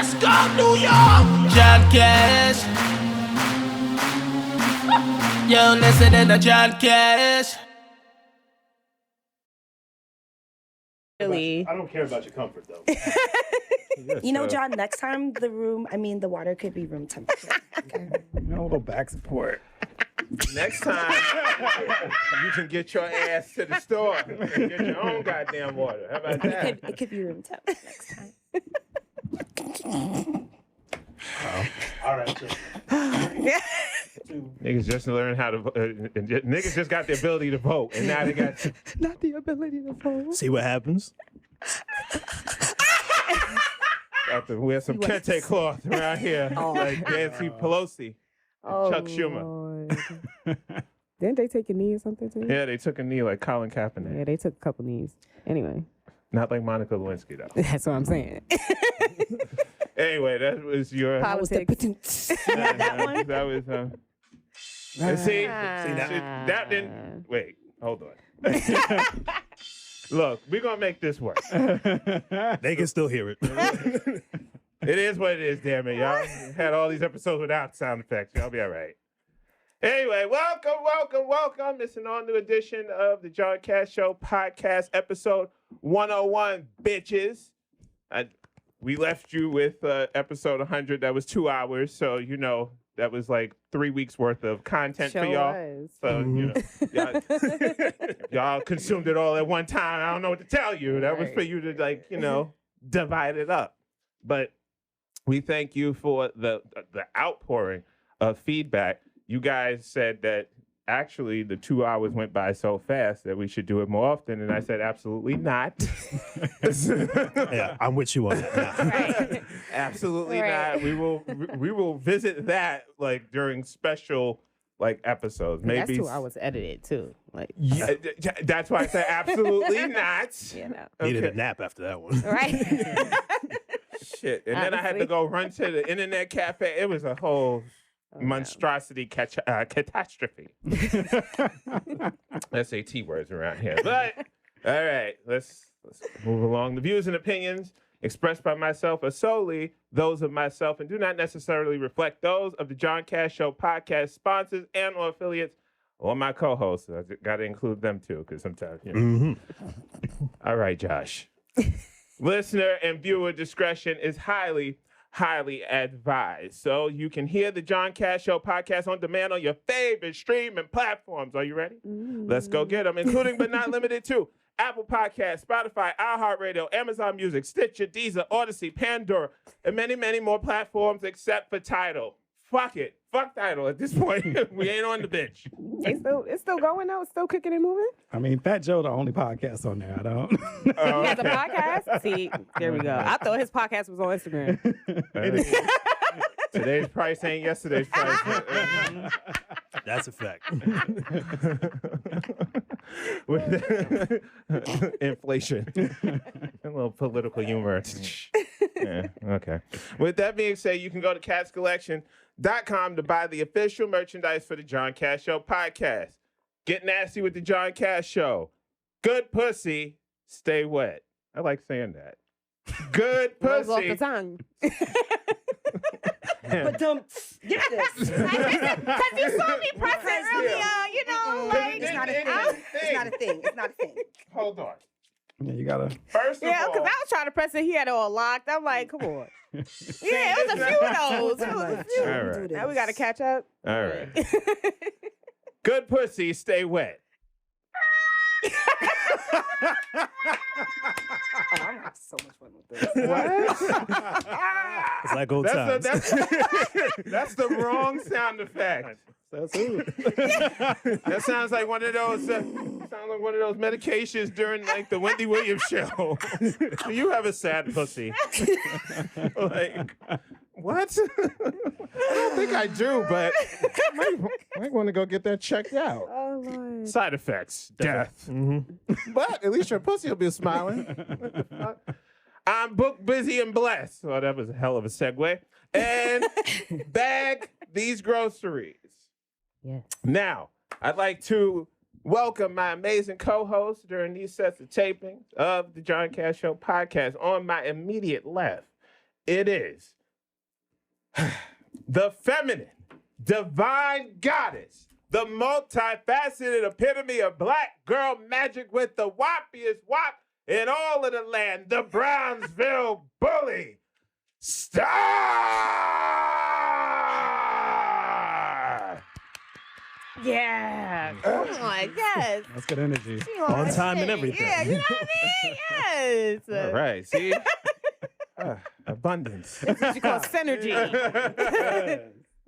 Let's go, New York! John Cash. Yo, listen to John Cash. Really? I don't care about your comfort, though. You know, John, next time the water could be room temperature. Okay. A little back support. Next time, you can get your ass to the store and get your own goddamn water. How about that? It could be room temp next time. All right. So, Niggas just learned how to vote. Niggas just got the ability to vote, and now they got Not the ability to vote. see what happens. to wear some kente cloth around here, like Nancy Pelosi, and Chuck Schumer. Didn't they take a knee or something too? Yeah, they took a knee like Colin Kaepernick. Yeah, they took a couple knees. Anyway. Not like Monica Lewinsky, though. That's what I'm saying. Anyway, that was your... Politics. That one? That was... and see, that didn't... Wait, hold on. Look, we're going to make this work. They can still hear it. It is what it is, damn it. Y'all had all these episodes without sound effects. Y'all be all right. Anyway, welcome. It's an all-new edition of the John Cash Show podcast, episode 101, bitches. We left you with episode 100. That was 2 hours, so, you know, that was like 3 weeks worth of content for y'all. Was. So, you know, y'all consumed it all at one time. I don't know what to tell you. That was for you to, like, you know, divide it up. But we thank you for the outpouring of feedback. You guys said that actually the 2 hours went by so fast that we should do it more often. And I said, absolutely not. Yeah, I'm with you on that. Right. Absolutely Right. not. We will visit that like during special like episodes. Maybe That's 2 hours edited too. Like, yeah, that's why I said absolutely not. you know. Needed a nap after that one. Right. Shit. And then I had to go run to the internet cafe. It was a whole monstrosity catastrophe. SAT words around here. But all right, let's move along. The views and opinions expressed by myself are solely those of myself and do not necessarily reflect those of the John Cash Show podcast sponsors and or affiliates or my co-hosts. I got to include them too, because sometimes, you know. All right, Josh. Listener and viewer discretion is highly advised. So you can hear the John Cash Show podcast on demand on your favorite streaming platforms. Are you ready? Let's go get them, including but not limited to Apple Podcasts, Spotify, iHeartRadio, Amazon Music, Stitcher, Deezer, Odyssey, Pandora, and many, many more platforms except for Tidal. Fuck it. Fuck Tidal at this point. We ain't on the bitch. It's still going though? It's still kicking and moving? I mean, Fat Joe, the only podcast on there. I don't. He has a podcast? See, there we go. I thought his podcast was on Instagram. Today's price ain't yesterday's price. That's a fact. Inflation. A little political humor. Yeah, okay. With that being said, you can go to catscollection.com to buy the official merchandise for the John Cash Show podcast. Get nasty with the John Cash Show. Good pussy, stay wet. I like saying that. Good Rolls off pussy. the tongue. But get this. Because you saw me press it earlier, you know, like. It's not a thing. It's not a thing. It's not a thing. Hold on. Yeah, you gotta. First of Yeah, all, because I was trying to press it. He had it all locked. I'm like, come on. Yeah, it was a few of those. It was a few. All right. Now we got to catch up. All right. Good pussy, stay wet. Oh, I'm having so much fun with this. What? It's like old times. That's the wrong sound effect. That sounds like one of those. Sounds like one of those medications during like the Wendy Williams show. You have a sad pussy. Like what? I don't think I do, but I might want to go get that checked out. Oh, Lord. Side effects, death. But at least your pussy will be smiling. I'm booked, busy, and blessed. Well, that was a hell of a segue. And bag these groceries. Yeah. Now, I'd like to welcome my amazing co-host during these sets of tapings of the John Cash Show podcast. On my immediate left it is the feminine, divine goddess, the multifaceted epitome of black girl magic with the whoppiest whop in all of the land, the Brownsville bully, Star! Yeah. Come on. Yes. That's good energy. She On that time and shit. everything. Yeah, you know what I mean? Yes. All right, see? Abundance. That's what you call synergy.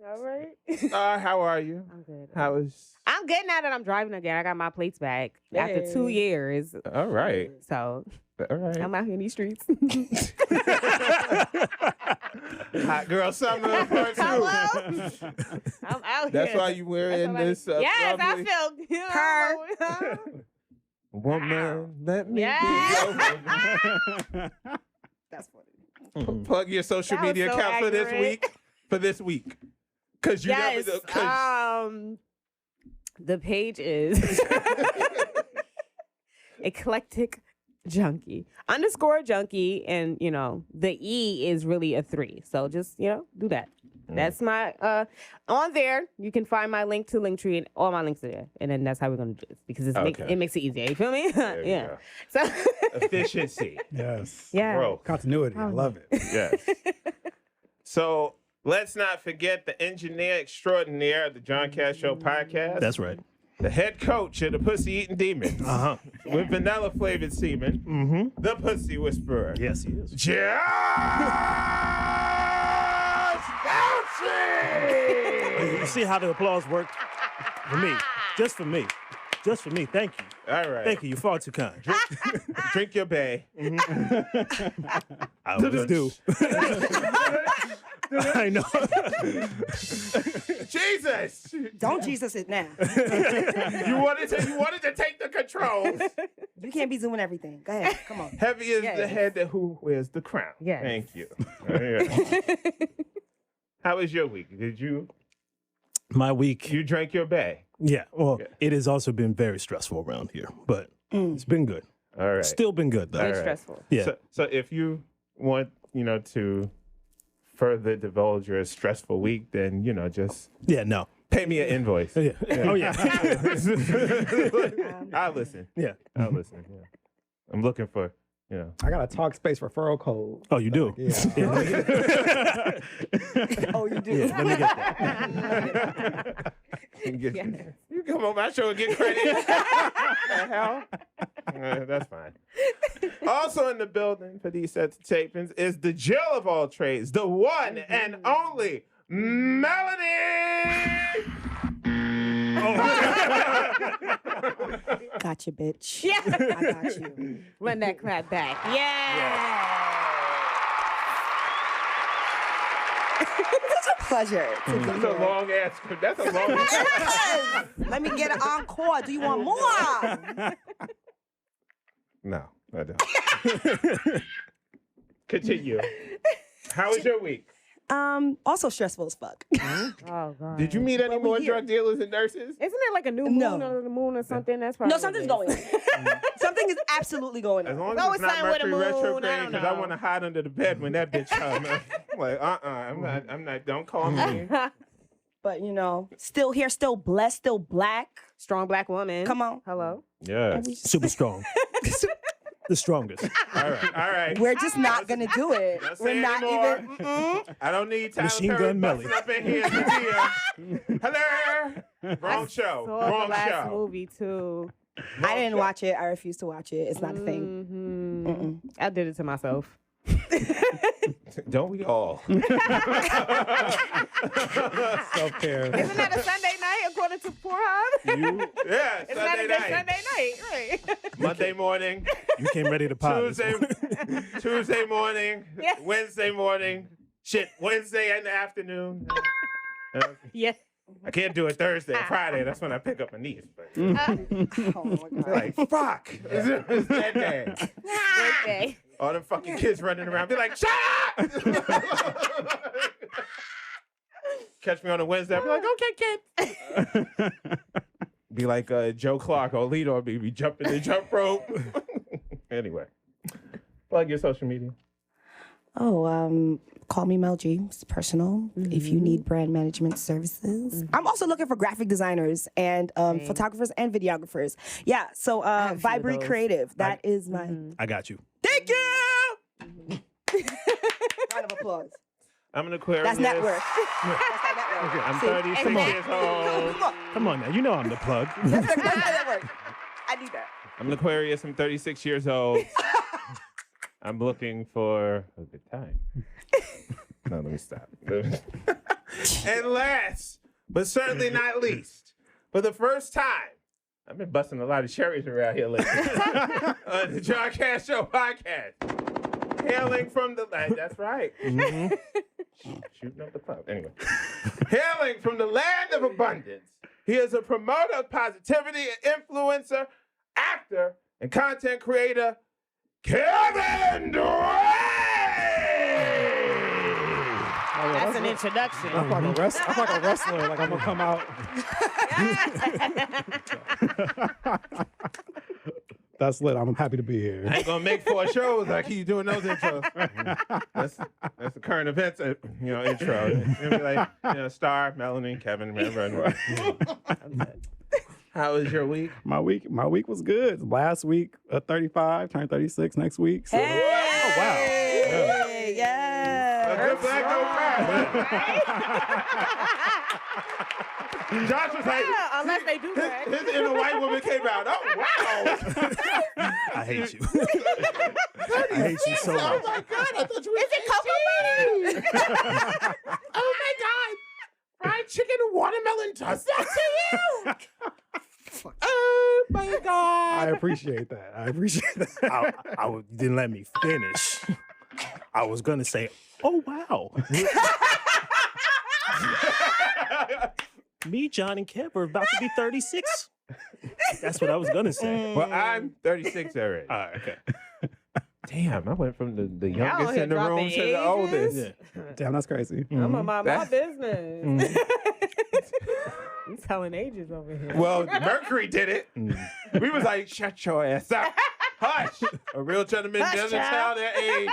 All right. How are you? I'm good. I'm good now that I'm driving again. I got my plates back after 2 years. all right. So All right. I'm out here in these streets. Hot girl summer part 2. Hello? I'm out That's here. why you wearing this yes, lovely I feel you know, woman. Let me Yeah. be your That's funny. Plug your social That was media so account for this accurate. week. For this week. Because you Yes. never The page is Eclectic Junkie _junkie, and the E is really a 3. So just do that. That's my on there. You can find my link to Linktree, and all my links are there. And then that's how we're gonna do this because it makes it easier. You feel me? Yeah. So efficiency. Yes. yeah. Growth. Continuity. I love it. Yes. So let's not forget the engineer extraordinaire of the John Cash Show podcast. That's right. The head coach of the Pussy Eating Demons. Uh-huh. With vanilla flavored semen. Mm-hmm. The Pussy Whisperer. Yes, he is. Josh Bounchy! You see how the applause worked? For me. Just for me. Just for me. Thank you. All right. Thank you. You're far too kind. Drink your bay. I always do. I know. Jesus! Don't Jesus it now. You wanted to take the controls. You can't be doing everything. Go ahead. Come on. Heavy is Yes. the head that who wears the crown. Yes. Thank you. All right. How was your week? My week. You drank your bay? Yeah. Well, Yeah. it has also been very stressful around here, but it's been good. All right. Still been good, though. All Very right. stressful. Yeah. So if you want, to further divulge your stressful week, then, just Yeah, no. pay me an invoice. Yeah. Oh, yeah. I'll listen. Yeah. I'll listen. Yeah. I'm looking for, I got a talk space referral code. Oh, you do? Yeah. Yeah, let me get- Oh, you do. yeah, let me get that. You come on my show and get credit. The hell? That's fine. Also in the building for these sets of tapings is the Jill of all trades, the one and only Melanie. Gotcha, bitch. Yeah. I got you. Run that clap back. Yeah. It's a pleasure to be That's a here. long ass. That's a long ass. Yes. Let me get an encore. Do you want more? No, I don't. Continue. How was your week? Also stressful as fuck. Oh God. Did you meet any Well, more we here. drug dealers and nurses? Isn't there like a new moon No. or the moon or something? That's probably No, something's going on. Something is absolutely going As on. long It's as always it's not something with a Mercury moon, retrograde, I don't because I know. want to hide under the bed when that bitch comes. I'm like, I'm not. Don't call me. But still here, still blessed, still black. Strong black woman. Come on. Hello. Yeah. Super strong. The strongest. All right. We're just not gonna do it. Don't say We're not anymore. even. Mm-mm. I don't need Tyler Machine Perry Gun busting Melly. up in here. Hello. Wrong show. Saw the Wrong last show. movie too. I didn't watch it. I refuse to watch it. It's not a thing. Mhm. I did it to myself. Don't we all? Self-care. Isn't that a Sunday night according to Pornhub? Yeah, Isn't that Sunday a good night. Sunday night? Right. Monday morning. You came ready to pot. Tuesday morning. Yeah. Wednesday morning. Shit, Wednesday in the afternoon. Yeah. I can't do it Thursday or Friday. That's when I pick up a niece. But, Oh my god. like, fuck. It's that day. Birthday. All them fucking kids running around. Be like, shut up! Catch me on a Wednesday. I'll be like, okay, kid. Be like Joe Clark or lead on me. Be jumping the jump rope. Anyway. Plug your social media. Call me Mel G. It's personal. If you need brand management services. I'm also looking for graphic designers and photographers and videographers. Yeah, so Vibrate Creative. That is my... I got you. Thank you! Round of applause. I'm an Aquarius. That's network. That's that network. I'm See? 36 years old. Come on now. You know I'm the plug. That's that network. I need that. I'm an Aquarius. I'm 36 years old. I'm looking for a good time. No, let me stop. And last, but certainly not least, for the first time, I've been busting a lot of cherries around here lately. On the John Cash Show podcast. Hailing from the... That's right. Shooting up the club. Anyway. Hailing from the land of abundance, he is a promoter of positivity, an influencer, actor, and content creator, Kevin DWAYNE! That's an introduction. I'm like a wrestler. Like I'm gonna come out. That's lit. I'm happy to be here. I ain't gonna make 4 shows. I keep doing those intros. That's the current events, intro. It'll be like, Star, Melanie, Kevin, remember. How was your week? My week was good. Last week, 35, turn 36 next week. So, Hey! oh wow. Yeah. A good black don't cry. Josh was like, Unless they do that. his inner white woman came out. Oh, wow. I hate you. I hate you so Oh, much. my God. I thought you were... Is it cocoa butter? Oh, my God. Fried chicken and watermelon toast. That's to you. Oh, my God. I appreciate that. You didn't let me finish. I was gonna say, oh wow. Me, John, and Kev are about to be 36. That's what I was gonna say. Well, I'm 36 already. All right, okay. Damn, I went from the Y'all youngest here in the room dropping to the ages? oldest. Yeah. Damn, that's crazy. I'm gonna mind my That's- business. He's telling ages over here. Well, Mercury did it. We was like, shut your ass up. Hush. A real gentleman Hush, doesn't child. tell their age.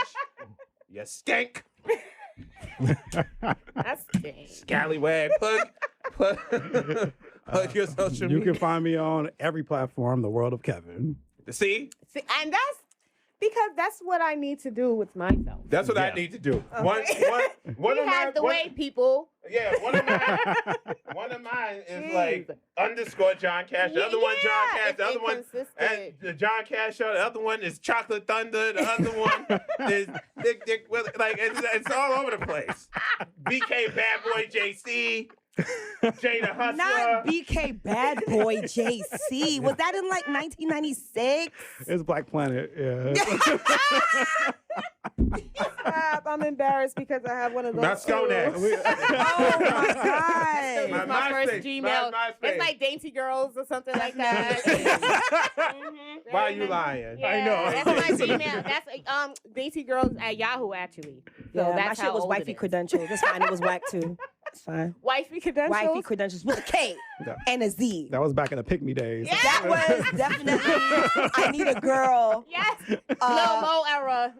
You skank. That's dang. Scallywag. Plug your social You media. can find me on every platform, The World of Kevin. See? And that's because that's what I need to do with myself. That's what I Yeah. need to do. Okay. One He of my... has the way, people. Yeah, one of mine is Jeez. like _John Cash. The other one, John Cash. it's The other one, inconsistent. and the John Cash Show. The other one is Chocolate Thunder. The other one is Dick Willie. Like it's all over the place. BK Bad Boy JC. Jada Hustler. Not BK Bad Boy JC. Was that in like 1996? It's Black Planet. Yeah. Stop. I'm embarrassed because I have one of those. Not Skonex. too. Oh my This God. is my first MySpace. Gmail. MySpace. It's like Dainty Girls or something like that. Why are you lying? Yeah, I know. That's my Gmail. That's Dainty Girls at Yahoo actually. So Yeah, that's my how shit was old wifey it is. credentials. It's fine. It was whack too. It's fine. Wifey credentials. Wifey credentials with a K Yeah. and a Z. That was back in the Pick Me days. Yeah. That was definitely I need a girl. Yes. Lil Mo era.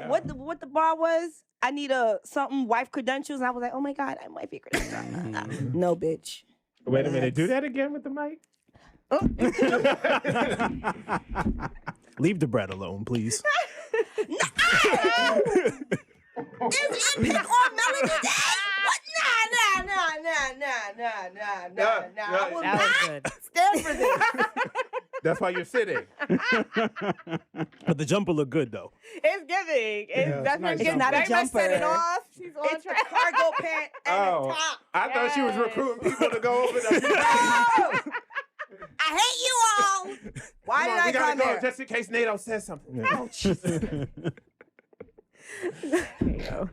What the bar was? I need a something wife credentials. And I was like, oh my God, I'm wifey credentials. No, bitch. Wait a minute. Do that again with the mic. Leave the bread alone, please. Is it pick on Melanie Day? What? Nah. I will That not was good. stand for this. That's why you're sitting. But the jumper looked good though. It's giving. Yeah, That's nice what It's not a very much set it jumper. off. She's on It's the track. cargo pant and the top. I thought she was Yes. recruiting people to go over there. Oh! I hate you all. Why Come on, did we I gotta come go here? just in case NATO says something. Yo.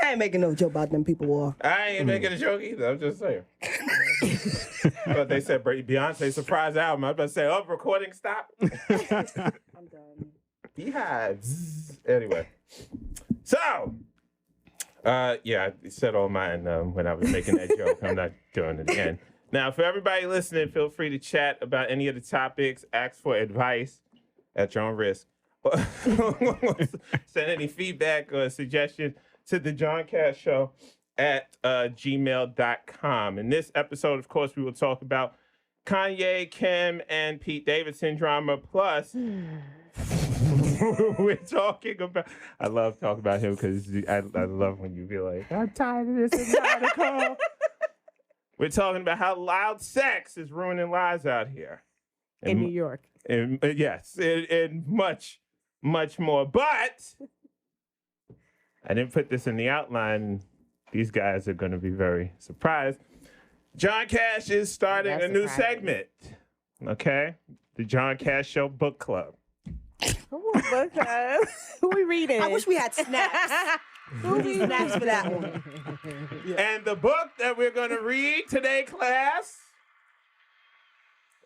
I ain't making no joke about them people war. I ain't making a joke either. I'm just saying. But they said Beyonce surprise album. I was about to say, oh, recording stop. I'm done. Beehives. Anyway. So, yeah, I said all mine when I was making that joke. I'm not doing it again. Now, for everybody listening, feel free to chat about any of the topics. Ask for advice at your own risk. send any feedback or suggestions to the John Cash Show at gmail.com. In this episode, of course, we will talk about Kanye, Kim, and Pete Davidson drama. Plus, we're talking about. I love talking about him because I love when you be like, I'm tired of this article. We're talking about how loud sex is ruining lives out here In New York. And yes, and much, much more. But I didn't put this in the outline. These guys are going to be very surprised. John Cash is starting a new segment. Okay? The John Cash Show Book Club. Come on, book club. Who we reading? I wish we had snaps. Who we snaps for that one? And the book that we're going to read today, class,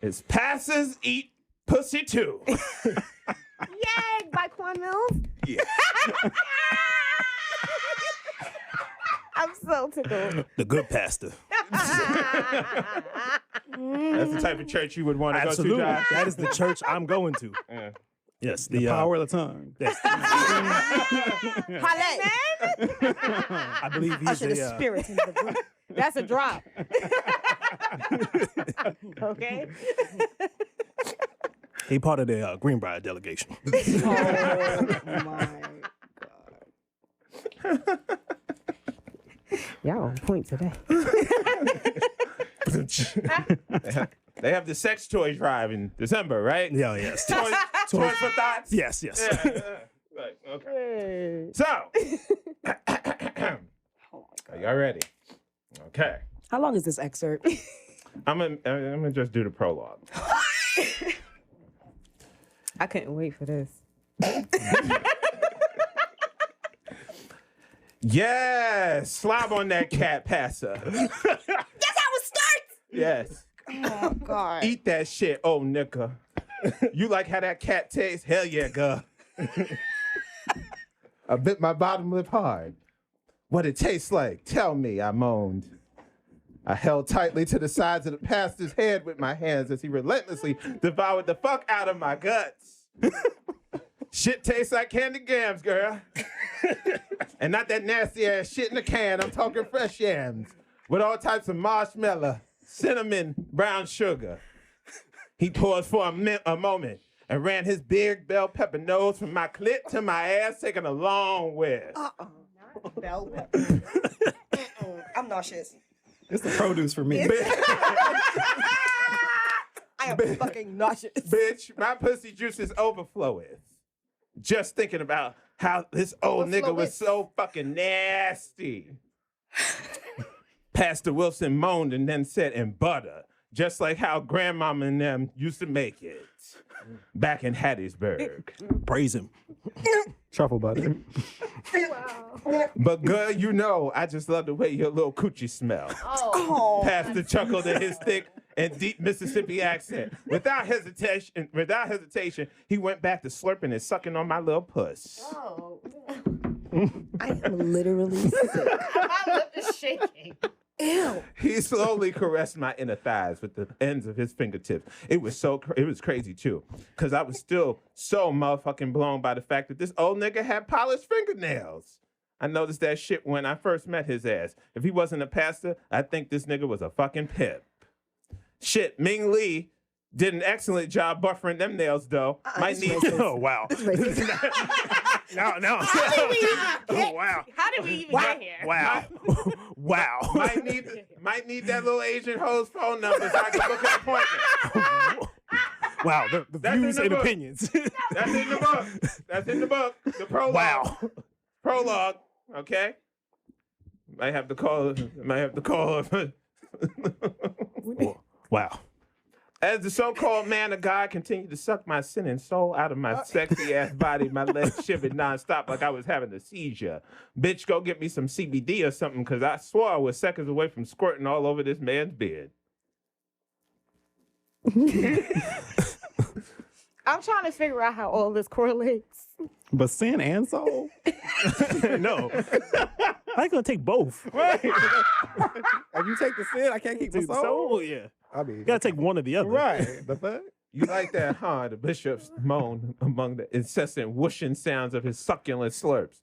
is Pastors Eat Pussy Too. Yay! By Quan Mills? Yeah. I'm so tickled. The good pastor. That's the type of church you would want to Absolutely. go to, Josh. That is the church I'm going to. Yeah. Yes, The power of the tongue. Yes, Halle. I believe he's Usher the a. spirit into the room. That's a drop. Okay? He part of the Greenbrier delegation. Oh my God. Y'all on point today. They have the sex toy drive in December, right? Yeah, yes. Toys for thoughts? Yes, yes. Right, okay. So, are y'all ready? Okay. How long is this excerpt? I'm gonna just do the prologue. I couldn't wait for this. Yes, slob on that cat, passer. That's how it starts. Yes, Oh God. eat that shit, oh nigga. You like how that cat tastes? Hell yeah, girl. I bit my bottom lip hard. What it tastes like? Tell me, I moaned. I held tightly to the sides of the pastor's head with my hands as he relentlessly devoured the fuck out of my guts. Shit tastes like candy yams, girl. And not that nasty ass shit in the can. I'm talking fresh yams with all types of marshmallow, cinnamon, brown sugar. He paused for a moment and ran his big bell pepper nose from my clit to my ass, taking a long whiff. Bell pepper. I'm nauseous. It's the produce for me. I am fucking nauseous. Bitch, my pussy juices overflowing. Just thinking about how this old nigga was so fucking nasty. Pastor Wilson moaned and then said, "And butter," just like how grandmama and them used to make it back in Hattiesburg. Praise him. Truffle butter. But girl, you know, I just love the way your little coochie smell. Oh. Pastor chuckled in his thick and deep Mississippi accent. Without hesitation, he went back to slurping and sucking on my little puss. Oh. I am literally sick. My lip is shaking. Ew. He slowly caressed my inner thighs with the ends of his fingertips. It was crazy too, because I was still so motherfucking blown by the fact that this old nigga had polished fingernails. I noticed that shit when I first met his ass. If he wasn't a pastor, I think this nigga was a fucking pimp. Shit, Ming Lee did an excellent job buffering them nails though. Might need. Oh wow. No. Oh wow. How did we even get here? Wow. Wow. Might need that little Asian hoe's phone number so I can book an appointment. Wow. The That's in views the and book. opinions. That's in the book. That's in the book. The prologue. Wow. Prologue. Okay. Might have to call. Wow. As the so-called man of God continued to suck my sinning soul out of my sexy-ass body, my legs shivered nonstop like I was having a seizure. Bitch, go get me some CBD or something, because I swore I was seconds away from squirting all over this man's beard. I'm trying to figure out how all this correlates. But sin and soul? No. I ain't gonna take both. Right. If you take the sin, I can't keep the soul. Yeah. I mean, You gotta take one or the other. right. The fuck? You like that, huh? The bishops moaned among the incessant whooshing sounds of his succulent slurps.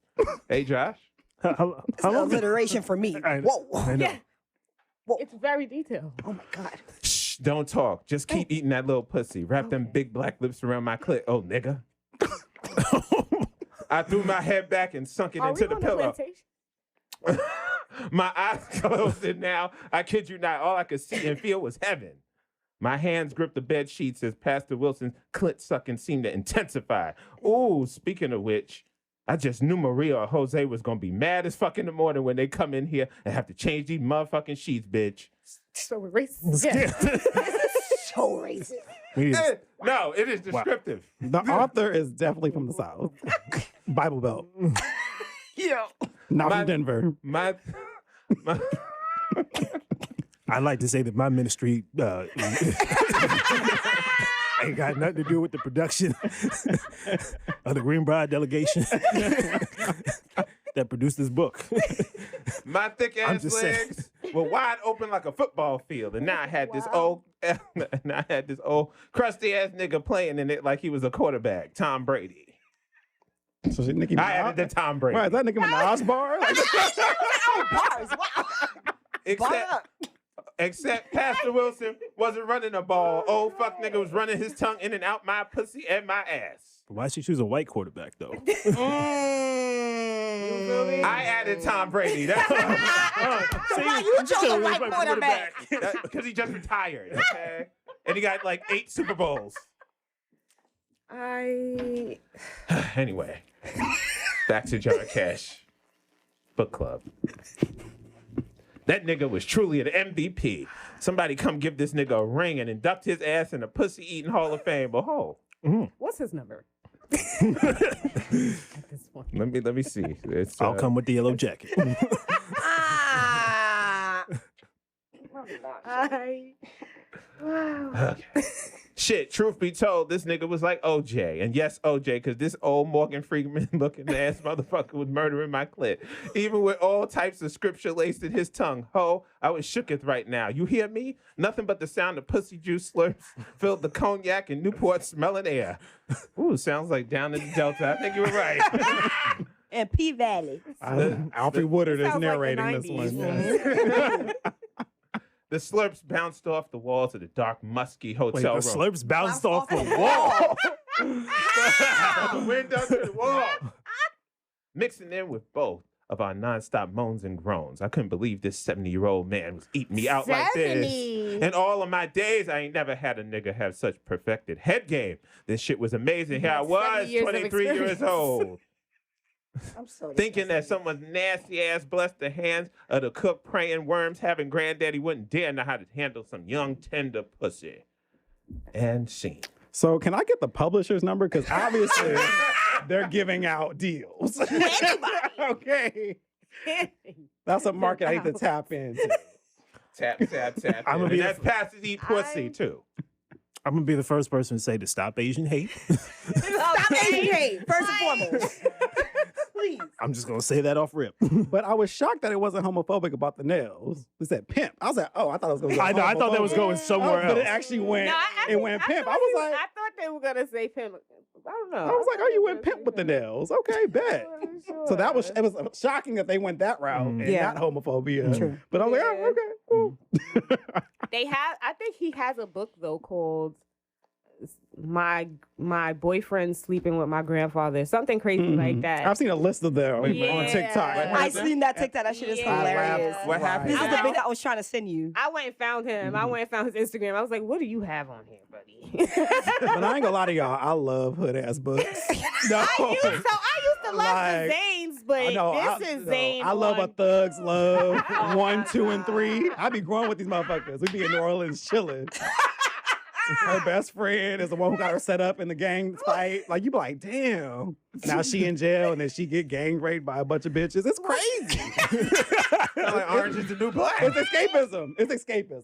Hey, Josh. How It's long? alliteration for me. I Whoa. know. It's very detailed. Oh my God. Shh, don't talk. Just keep eating that little pussy. Wrap them big black lips around my clit. Oh, nigga. I threw my head back and sunk it Are into we the on a pillow. plantation? My eyes closed, and now, I kid you not, all I could see and feel was heaven. My hands gripped the bed sheets as Pastor Wilson's clit sucking seemed to intensify. Ooh, speaking of which, I just knew Maria or Jose was going to be mad as fuck in the morning when they come in here and have to change these motherfucking sheets, bitch. So we're racist. Yeah. So racist. No, it is descriptive. The author is definitely from the South. Bible Belt. Not from Denver. My I like to say that my ministry ain't got nothing to do with the production of the Greenbrier delegation that produced this book. My thick ass just saying. legs were wide open like a football field, and now I had this old crusty ass nigga playing in it like he was a quarterback, Tom Brady. So she Nicki I Minaj. added the Tom Brady. Right, is that Nicki Minaj bar? Like, Bars. Wow. Except Pastor Wilson wasn't running a ball. Old fuck nigga was running his tongue in and out my pussy and my ass. Why'd she choose a white quarterback, though? I added Tom Brady. Why you chose a white quarterback? Because he just retired, okay? And he got like 8 Super Bowls. Anyway, back to John Cash Book Club. That nigga was truly an MVP. Somebody come give this nigga a ring and induct his ass in the pussy-eating Hall of Fame. Behold. What's his number? Let me see. It's, I'll come with the yellow jacket. Okay. Shit, truth be told, this nigga was like OJ. And yes, OJ, because this old Morgan Freeman looking ass motherfucker was murdering my clit. Even with all types of scripture laced in his tongue. Ho, I was shooketh right now. You hear me? Nothing but the sound of pussy juice slurps filled the cognac and Newport smelling air. Ooh, sounds like down in the Delta. I think you were right. And P Valley. Alfie Woodard is Sounds like the narrating this 90s. one. Yeah. The slurps bounced off the walls of the dark, musky Wait, hotel the room. slurps bounced off the wall. From the window to the wall. Mixing in with both of our nonstop moans and groans. I couldn't believe this 70-year-old man was eating me out like this. 70. In all of my days, I ain't never had a nigga have such perfected head game. This shit was amazing. Here I was, 70 years of 23 years experience. old. I'm so Thinking that someone's nasty ass blessed the hands of the cook praying worms having granddaddy wouldn't dare know how to handle some young tender pussy. And scene. So can I get the publisher's number? Because obviously they're giving out deals. Okay. That's a market I need to tap into. Tap. I'ma And be that's passes eat pussy too. I'm going to be the first person to say to stop Asian hate. Stop Asian hate, first and foremost. Please. I'm just going to say that off rip. But I was shocked that it wasn't homophobic about the nails. It said pimp. I was like, oh, I thought it was going to go I thought that was going somewhere else. But it actually went, No, it went pimp. I was like, I thought they were gonna say pimp. I don't know. I was like, oh, you went pimp with the nails. Okay, bet. So that was, it was shocking that they went that route and Yeah. not homophobia. True. But I was like, Yeah. oh, okay, cool. They have. I think he has a book though called "My Boyfriend Sleeping with My Grandfather." Something crazy like that. I've seen a list of them on Yeah. TikTok. What I happened? seen that TikTok. That shit is Yeah. hilarious. What happened? This is the I- video I was trying to send you. I went and found him. I went and found his Instagram. I was like, "What do you have on here, buddy?" But I ain't gonna lie to y'all, I love hood ass books. No. I used to love Like, the Zanes, but I know, this is Zane. I love a one. Thug's Love Oh 1, my 2, and God. 3. I be growing with these motherfuckers. We be in New Orleans chilling. Her best friend is the one who got her set up in the gang fight. Like you be like, damn. Now she in jail and then she get gang raped by a bunch of bitches. It's crazy. Like Orange is the New Black. It's escapism. It's escapism.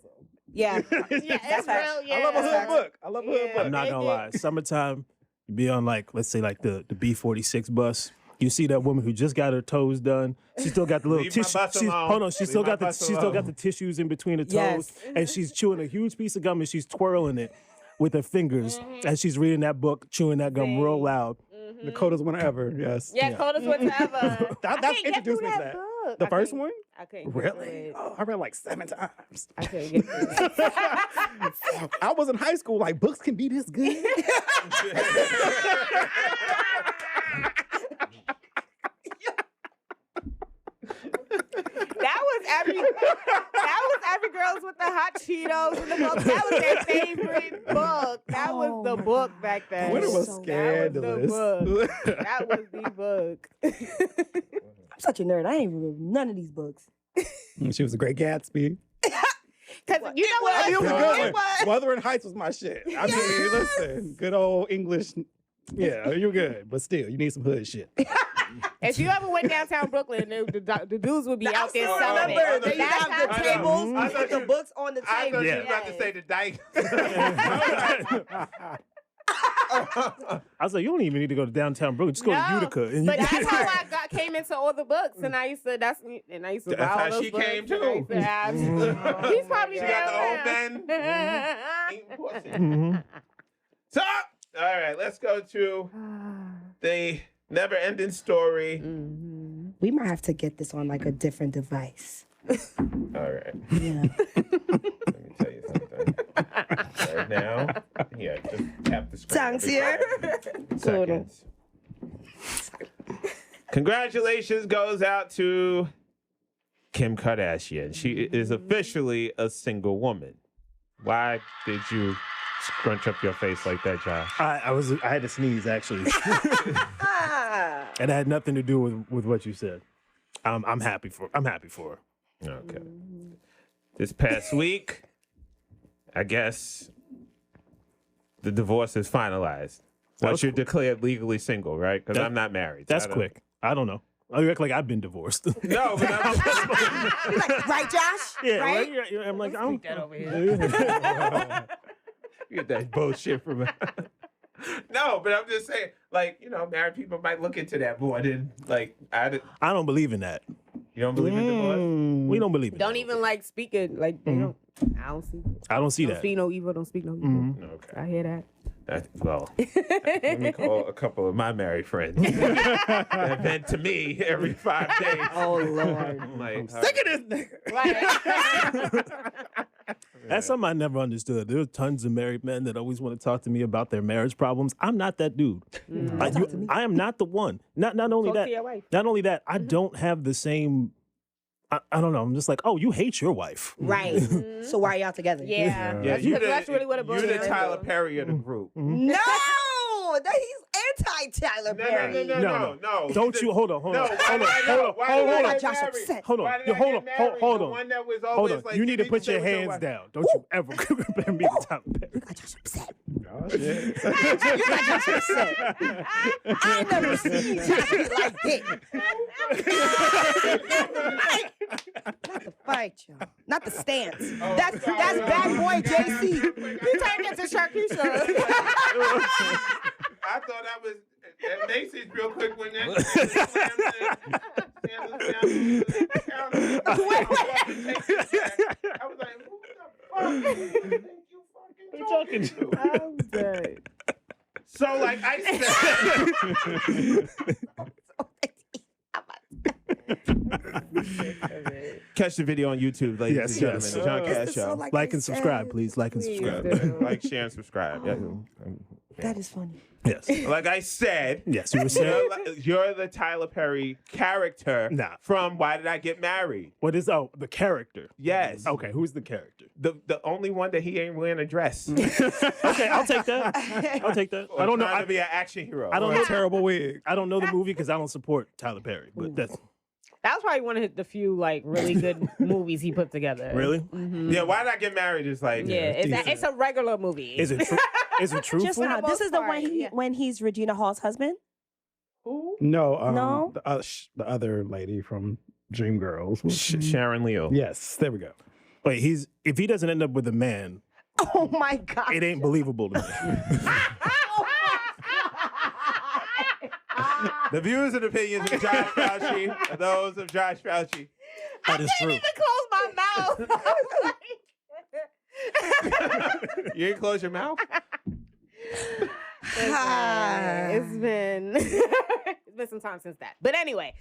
Yeah. Yeah, it's facts. real. Yeah. I love a hood book. I love a hood Yeah. book. I'm not gonna lie. Summertime, you be on like, let's say like the B46 bus. You see that woman who just got her toes done. She still got the little Leave my tissue. bus alone. Hold on, she Leave still my got bus the tissues in between the toes, Yes. and she's chewing a huge piece of gum and she's twirling it. with her fingers as she's reading that book, chewing that gum real loud. The coldest one ever. Yes. Yeah, coldest one ever. That's introduced me to that. Book. The first one? I couldn't get Really? through it. Oh, I read like 7 times. I couldn't get through it. I was in high school, like, books can be this good. That was every girls with the hot Cheetos in the book. That was their favorite book. That was the book back then. Twitter was That scandalous. was the book. That was the book. I'm such a nerd. I ain't read none of these books. She was a great Gatsby. Because you know what? It was a It good one. was. Wuthering Heights was my shit. I mean, listen, good old English. Yeah, you're good, but still, you need some hood shit. If you ever went downtown Brooklyn, the dudes would be out there I selling remember it. they used to have the I know. tables I thought with the you- books on the I table. thought you was about to say the dyke. I was like, you don't even need to go to downtown Brooklyn. Just go to Utica. And But you that's how I came into all the books, and I used to buy That's all how those she books, came, and I too. used to have- He's probably She got the old downtown. Ben. Eating pussy. So, all right, let's go to the never-ending story. We might have to get this on like a different device. All right. Yeah. Let me tell you something. Right now, yeah, just tap the screen. Tongues every here. 5 seconds. Congratulations goes out to Kim Kardashian. She is officially a single woman. Why did you scrunch up your face like that, Josh? I had to sneeze actually, and it had nothing to do with what you said. I'm happy for her. Okay. This past week, I guess the divorce is finalized. Once you're declared legally single, right? Because I'm not married. That's I don't- quick. I don't know. I act like I've been divorced. No, but I'm just, You're like, right, Josh? Yeah, right? right? Yeah, I'm like, I don't. That over here. you get that bullshit from No, but I'm just saying, like, married people might look into that more than, like, I don't believe in that. you don't believe in divorce? We don't believe in Don't that. even like speak it. Like they don't. I don't see. I don't see Don't that. speak no evil. Don't speak no evil. Mhm. Okay. I hear that. Well, let me call a couple of my married friends that vent to me every 5 days. Oh, Lord. I'm like, Sick of this nigga. Right. That's something I never understood. There are tons of married men that always want to talk to me about their marriage problems. I'm not that dude. I am not the one. Not only Talk that. to your wife. Not only that. I don't have the same. I don't know. I'm just like, oh, you hate your wife. Right. So why are y'all together? Yeah. Yeah, That's really what it boils you the down to. Tyler Perry of the group. No! He's anti-Tyler Perry. No. Don't you hold on. No, why Josh upset. Hold on. Why did You I hold get on. married? Hold The on. one that was Hold always on. like, You need to need put stay your with hands wife. down. Don't you ever compare me to Tyler Perry. You got Josh upset. Oh, shit. You got Josh upset. I never seen Josh like this. Not the fight, y'all. Not the stance. That's bad boy JC. You turned into Sharkeisha. I thought that was at Macy's real quick when that I was like, who the fuck do you think you fucking talking to? I'm dead. So like I said, catch the video on YouTube, ladies Yes, and gentlemen. yes. The John Cash It's so Show. Like and subscribe, please. Like and Please subscribe. do. Like, share, and subscribe. Yeah. That is funny. Yes. Like I said, Yes. You were saying. you're the Tyler Perry character Nah. from Why Did I Get Married? What is the character? Yes. Okay, who's the character? The only one that he ain't wearing a dress. Okay, I'll take that. I'll take that. I don't know. Trying to be an action hero. I don't know. Terrible wig. I don't know the movie because I don't support Tyler Perry. But that's That was probably one of the few like really good movies he put together. really. Yeah, Why Did I Get Married is like Yeah, it's a regular movie. Is it? Is it truthful? Just now, this is the part, one yeah. when he's Regina Hall's husband. Who? No. No? The other lady from Dreamgirls. Sharon Leo. Yes, there we go. Wait, if he doesn't end up with a man, Oh my God. it ain't believable to me. The views and opinions of Josh Fauci are those of Josh Fauci. That is true. Close my mouth. You didn't close your mouth? It's been some time since that. But anyway.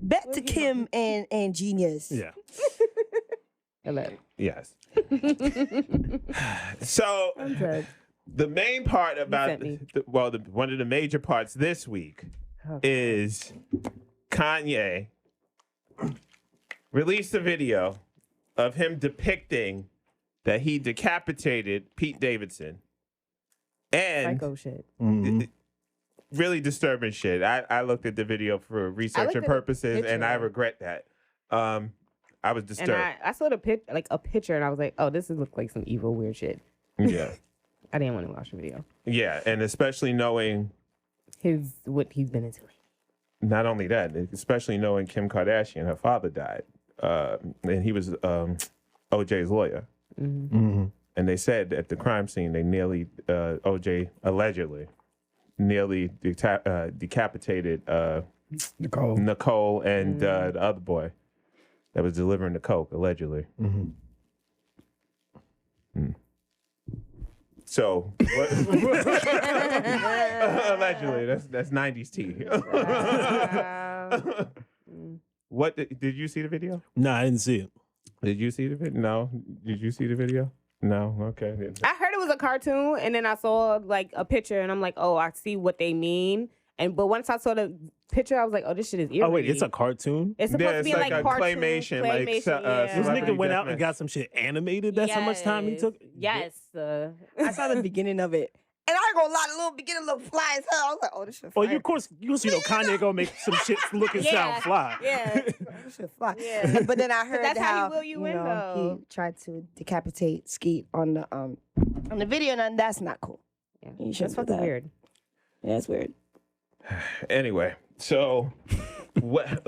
Back to Kim and Genius. Yeah. Hello. Yes. So the main part about one of the major parts this week is Kanye released a video of him depicting that he decapitated Pete Davidson. And psycho shit. Really disturbing shit. I looked at the video for research purposes, and I regret that. I was disturbed. And I saw a picture, and I was like, "Oh, this looks like some evil, weird shit." Yeah. I didn't want to watch the video. Yeah, and especially knowing what he's been into. Not only that, especially knowing Kim Kardashian, her father died, and he was OJ's lawyer. And they said at the crime scene, they nearly OJ allegedly nearly decapitated Nicole and the other boy that was delivering the coke, allegedly. So, allegedly, that's 90s tea. What did you see the video? No, I didn't see it. Did you see the video? No. Did you see the video? No. Okay. I heard it was a cartoon, and then I saw like a picture, and I'm like, oh, I see what they mean. But once I saw the picture, I was like, oh, this shit is eerie. Oh wait, it's a cartoon. It's supposed to be like a cartoon, claymation. This nigga went out and got some shit animated. That's how much time he took. Yes. I saw the beginning of it. And I ain't gonna lie, the little beginning look fly as hell. I was like, oh, this shit fly. Oh, of course, Kanye gonna make some shit look and sound fly. Yeah. This shit fly. Yeah. But then I heard that's how he will you you in, know, though. he tried to decapitate Skeet on the video, and that's not cool. Yeah. You That's shouldn't do fucking that. weird. Yeah, it's weird. Anyway, so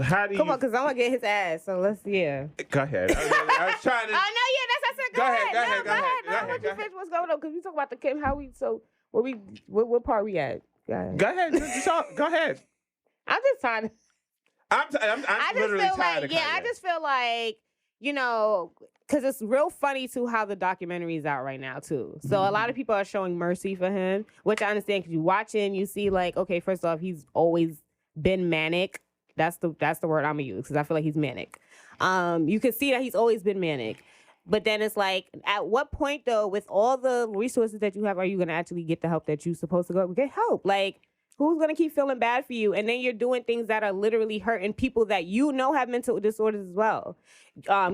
how do you... Come on, because I want to get his ass. So let's, Go ahead. I was trying to... Oh, no, yeah, that's I said. Go ahead. Go ahead. I want you to finish what's going on, because we talk about the Kim, what part we at? Go ahead. Go ahead. I'm just trying to. I'm literally tired of Kanye. I just feel like, you know, because it's real funny too how the documentary is out right now too. So a lot of people are showing mercy for him, which I understand, because you watch it and you see like, okay, first off, he's always been manic. That's the word I'm gonna use, because I feel like he's manic. You can see that he's always been manic. But then it's like, at what point though, with all the resources that you have, are you gonna actually get the help that you're supposed to go get help? Like, who's gonna keep feeling bad for you? And then you're doing things that are literally hurting people that you know have mental disorders as well.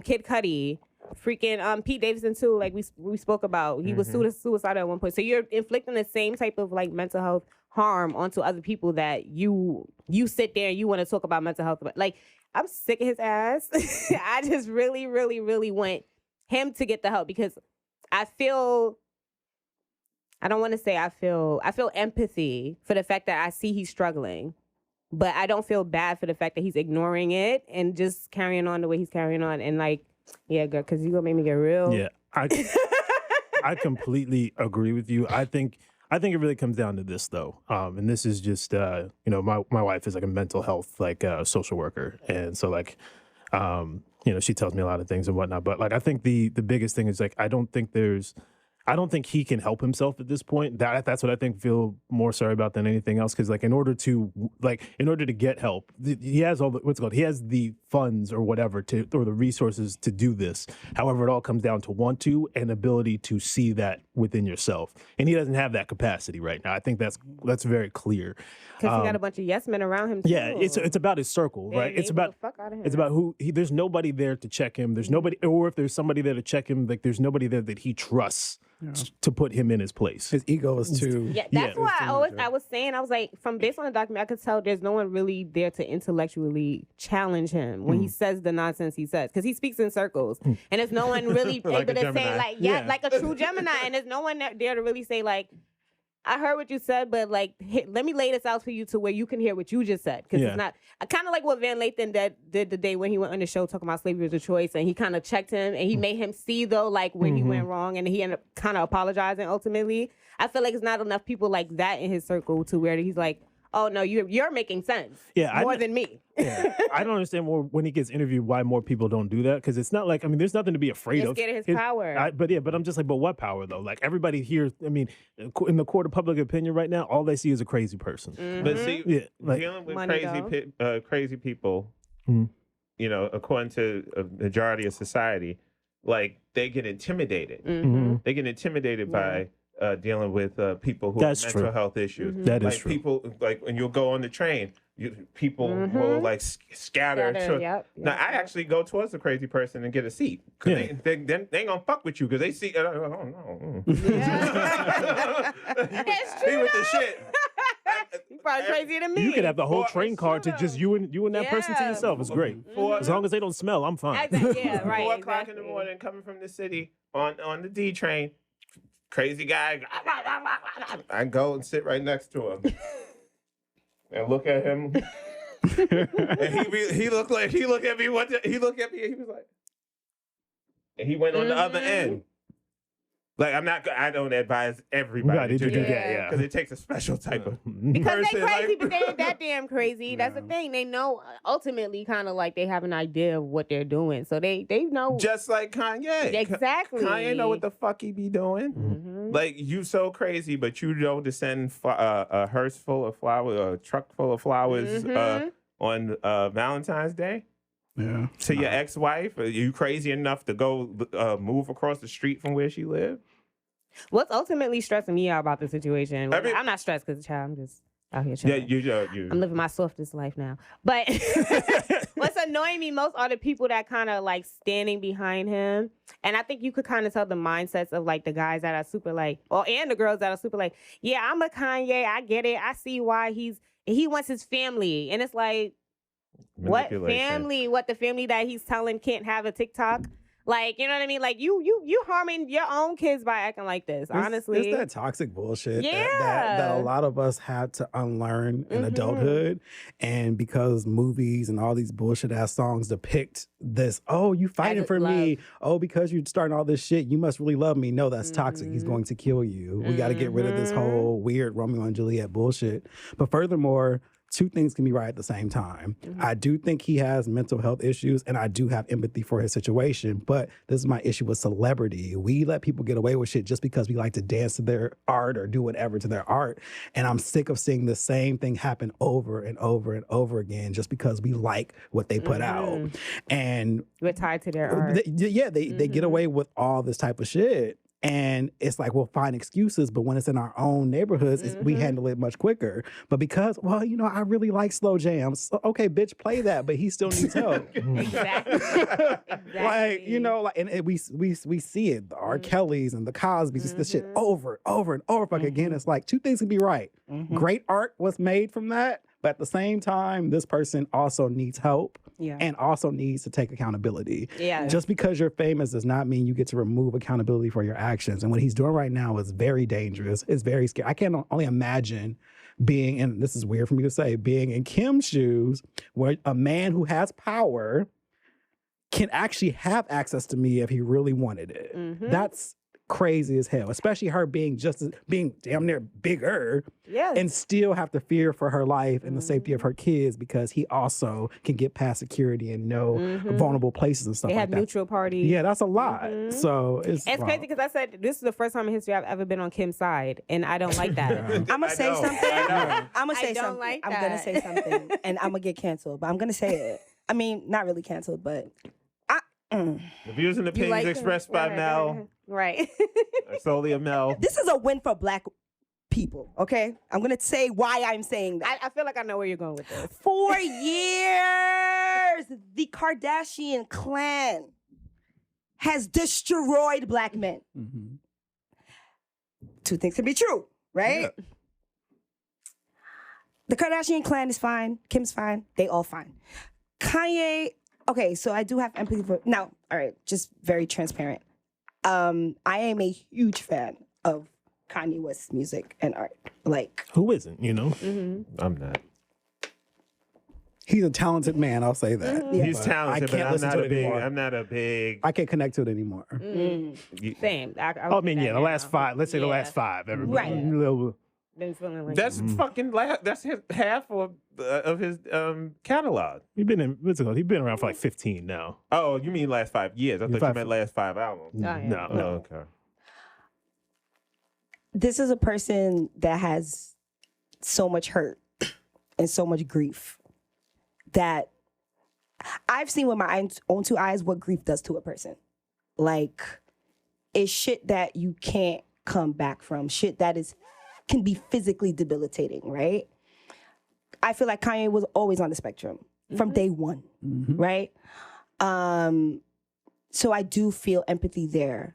Kid Cudi, freaking Pete Davidson too, like we spoke about. He was suicidal at one point. So you're inflicting the same type of like mental health harm onto other people that you sit there and you want to talk about mental health. But like, I'm sick of his ass. I just really, really, really want him to get the help, because I feel empathy for the fact that I see he's struggling, but I don't feel bad for the fact that he's ignoring it and just carrying on the way he's carrying on. And like, yeah, girl, because you gonna make me get real. Yeah, I completely agree with you. I think it really comes down to this though, and this is just you know, my wife is like a mental health social worker, and so like you know, she tells me a lot of things and whatnot. But like, I think the biggest thing is like, I don't think he can help himself at this point. That's what I think feel more sorry about than anything else. Because like, in order to get help, he has he has the funds or whatever or the resources to do this. However, it all comes down to want to and ability to see that within yourself. And he doesn't have that capacity right now. I think that's very clear. Because he got a bunch of yes men around him too. Yeah, it's about his circle, right? It's about who there's nobody there to check him. There's nobody, or if there's somebody there to check him, like there's nobody there that he trusts to put him in his place. His ego is too. Yeah, that's why I was saying, I was like, based on the documentary, I could tell there's no one really there to intellectually challenge him when he says the nonsense he says, because he speaks in circles, and there's no one really Like able a to say Gemini. like, like a true Gemini, and there's no one there to really say like, I heard what you said, but like, let me lay this out for you to where you can hear what you just said. Because it's not, kind of like what Van Lathan did the day when he went on the show talking about slavery was a choice, and he kind of checked him and he made him see though, like where he went wrong, and he ended up kind of apologizing ultimately. I feel like it's not enough people like that in his circle to where he's like, oh no, you're making sense. Yeah, more than me. Yeah, I don't understand more when he gets interviewed why more people don't do that because it's not like there's nothing to be afraid You're of. scared of his power. But I'm just like, but what power though? Like everybody here, I mean, in the court of public opinion right now, all they see is a crazy person. But see, dealing with crazy people, you know, according to a majority of society, like they get intimidated. They get intimidated by dealing with people who have mental health issues. That is like true. People like when you'll go on the train, people will like scatter. Now I actually go towards the crazy person and get a seat because they ain't gonna fuck with you because they see. Oh no, That's he true. with the shit. You're probably crazier than me. You could have the whole train car to just you and that person to yourself. It's great. As long as they don't smell, I'm fine. Yeah, right. 4 o'clock in the morning, coming from the city on the D train. Crazy guy. I go and sit right next to him and look at him. And he looked at me. He looked at me and he was like, and he went on the other end. Like I don't advise everybody to do that. Yeah, because it takes a special type of because person. they crazy, but they ain't that damn crazy. That's the thing. They know ultimately, kind of like they have an idea of what they're doing, so they know. Just like Kanye. Exactly. Kanye know what the fuck he be doing. Like you so crazy, but you don't send a hearse full of flowers, a truck full of flowers on Valentine's Day. Yeah. To your ex-wife? Are you crazy enough to go move across the street from where she lived? What's ultimately stressing me out about the situation? I'm not stressed because I'm just out here chilling. Yeah, I'm living my softest life now. But what's annoying me most are the people that kind of like standing behind him. And I think you could kind of tell the mindsets of like the guys that are super like, and the girls that are super like, yeah, I'm a Kanye. I get it. I see why he wants his family. And it's like, what family? What the family that he's telling can't have a TikTok? Like, you know what I mean? Like you harming your own kids by acting like this. Honestly, it's that toxic bullshit Yeah. that a lot of us had to unlearn in adulthood, and because movies and all these bullshit ass songs depict this. Oh, you fighting for me? Oh, because you're starting all this shit, you must really love me. No, that's toxic. He's going to kill you. We got to get rid of this whole weird Romeo and Juliet bullshit. But furthermore, two things can be right at the same time. I do think he has mental health issues, and I do have empathy for his situation, but this is my issue with celebrity. We let people get away with shit just because we like to dance to their art or do whatever to their art, and I'm sick of seeing the same thing happen over and over and over again just because we like what they put out. And we're tied to their art. They get away with all this type of shit. And it's like, we'll find excuses, but when it's in our own neighborhoods, we handle it much quicker. But because, well, you know, I really like slow jams. So, okay, bitch, play that, but he still needs help. Exactly. Like, you know, like, and we see it, the R. Kellys and the Cosbys, this shit over and over fucking again. It's like, two things can be right. Great art was made from that, but at the same time, this person also needs help. And also needs to take accountability. Just because you're famous does not mean you get to remove accountability for your actions. And what he's doing right now is very dangerous. It's very scary. I can only imagine being, and this is weird for me to say, being in Kim's shoes, where a man who has power can actually have access to me if he really wanted it. That's crazy as hell, especially her being damn near bigger and still have to fear for her life and the safety of her kids because he also can get past security and know vulnerable places and stuff they like have that. neutral parties. Yeah, that's a lot. So it's crazy because I said this is the first time in history I've ever been on Kim's side, and I don't like that. I'm gonna say something. I'm gonna say something. Like I'm gonna say something, and I'm gonna get canceled, but I'm gonna say it. I mean, not really canceled, but the views and opinions expressed by Mel, right? solely of Mel. This is a win for Black people. Okay, I'm gonna say why I'm saying that. I feel like I know where you're going with this. 4 years, the Kardashian clan has destroyed Black men. Two things can be true, right? The Kardashian clan is fine. Kim's fine. They all fine. Kanye. Okay, so I do have empathy for now. All right, just very transparent. I am a huge fan of Kanye West's music and art. Like, who isn't? You know, I'm not. He's a talented man. I'll say that. He's talented, but I'm not a big. I can't connect to it anymore. Same. I mean, the last 5. Let's say the last 5. Everybody. been feeling like That's fucking that's half of his catalog. He's been around for like 15 now. Oh, you mean last 5 years? I thought you meant last 5 albums. yeah. No. Oh, okay. This is a person that has so much hurt and so much grief that I've seen with my own 2 eyes what grief does to a person. Like, it's shit that you can't come back from, shit that can be physically debilitating, right? I feel like Kanye was always on the spectrum from day one, right? So I do feel empathy there.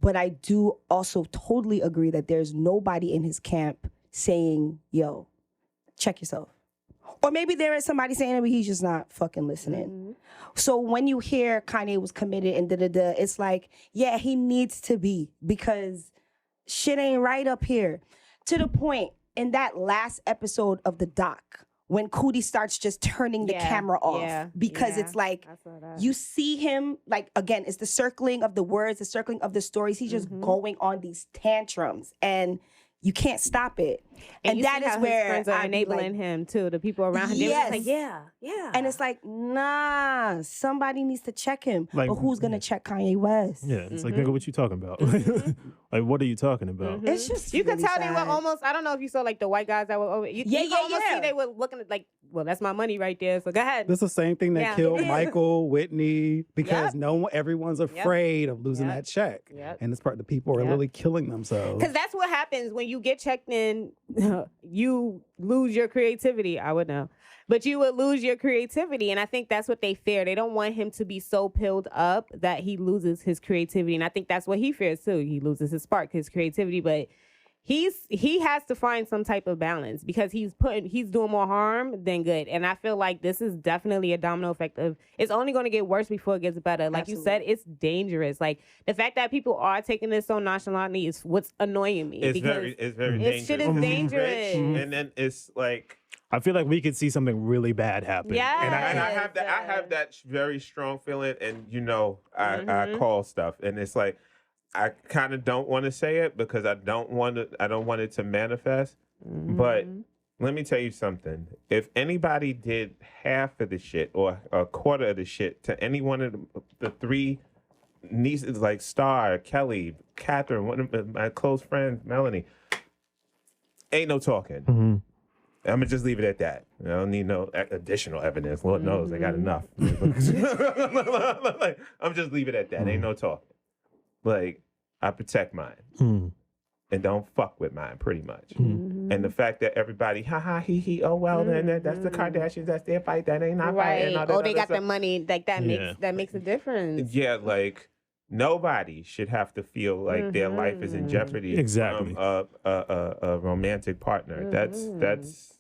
But I do also totally agree that there's nobody in his camp saying, yo, check yourself. Or maybe there is somebody saying it, but he's just not fucking listening. So when you hear Kanye was committed and da-da-da, it's like, yeah, he needs to be, because shit ain't right up here. To the point, in that last episode of the doc, when Cootie starts just turning the camera off, because it's like, you see him, like, again, it's the circling of the words, the circling of the stories. He's just going on these tantrums, and you can't stop it. And that is where his friends are enabling him too. The people around him, they're just like, yeah. And it's like, nah, somebody needs to check him. Like, but who's gonna check Kanye West? Yeah, it's like, nigga, what you talking about? Like, what are you talking about? It's just you really could tell sad. they were almost. I don't know if you saw like the white guys that were over. You could almost see they were looking at like, well, that's my money right there. So go ahead. That's the same thing that killed Michael, Whitney, because Yep. everyone's afraid of losing that check. Yep. And it's part the people are literally killing themselves. Because that's what happens when you get checked in. You lose your creativity. I would know. But you would lose your creativity. And I think that's what they fear. They don't want him to be so pilled up that he loses his creativity. And I think that's what he fears too. He loses his spark, his creativity. But he has to find some type of balance, because he's doing more harm than good. And I feel like this is definitely a domino effect of, it's only going to get worse before it gets better. Like you said, it's dangerous. Like the fact that people are taking this so nonchalantly is what's annoying me. It's very dangerous. Shit is dangerous. And then it's like, I feel like we could see something really bad happen. Yeah. and I have that very strong feeling, and I call stuff, and it's like, I kind of don't want to say it because I don't want it to manifest. But let me tell you something. If anybody did half of the shit or a quarter of the shit to any one of the 3 nieces, like Star, Kelly, Catherine, one of my close friends, Melanie, ain't no talking. I'm gonna just leave it at that. I don't need no additional evidence. Lord knows I got enough. I'm just leave it at that. Ain't no talking. Like, I protect mine and don't fuck with mine, pretty much. And the fact that everybody, he, oh well, then that's the Kardashians, that's their fight, that ain't our fight. And all that they got stuff. the money, like that makes a difference. Yeah, like nobody should have to feel like their life is in jeopardy. Exactly. From a romantic partner. That's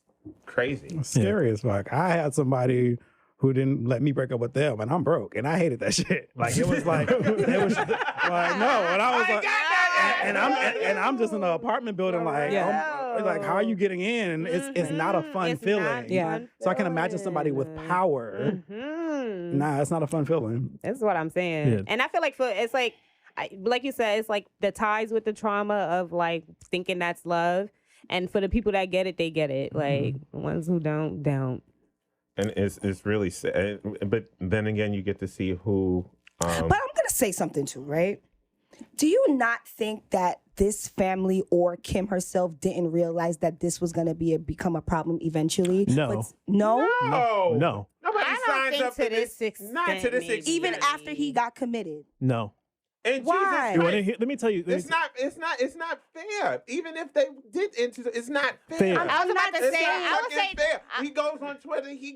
crazy. It's scary as fuck. I had somebody who didn't let me break up with them, and I'm broke, and I hated that shit. Like, it was like, like, no, and I was like, and I'm just in an apartment building, like, like, how are you getting in? And it's not a fun feeling. So I can imagine somebody with power. Nah, it's not a fun feeling. That's what I'm saying. Yeah. And I feel like it's like you said, it's like the ties with the trauma of like thinking that's love. And for the people that get it, they get it. Like the ones who don't. And it's really sad. But then again, you get to see who. But I'm gonna say something too, right? Do you not think that this family or Kim herself didn't realize that this was gonna become a problem eventually? No. No. No. Nobody I don't signs think up to for this extent. Not to this maybe. extent. Even after he got committed. No. And Why? You Jesus wanna Christ, hear, let me tell you. it's not fair. Even if they did it's not fair. Fair. I was about to It's say, not I would fucking say, fair. He goes on Twitter. He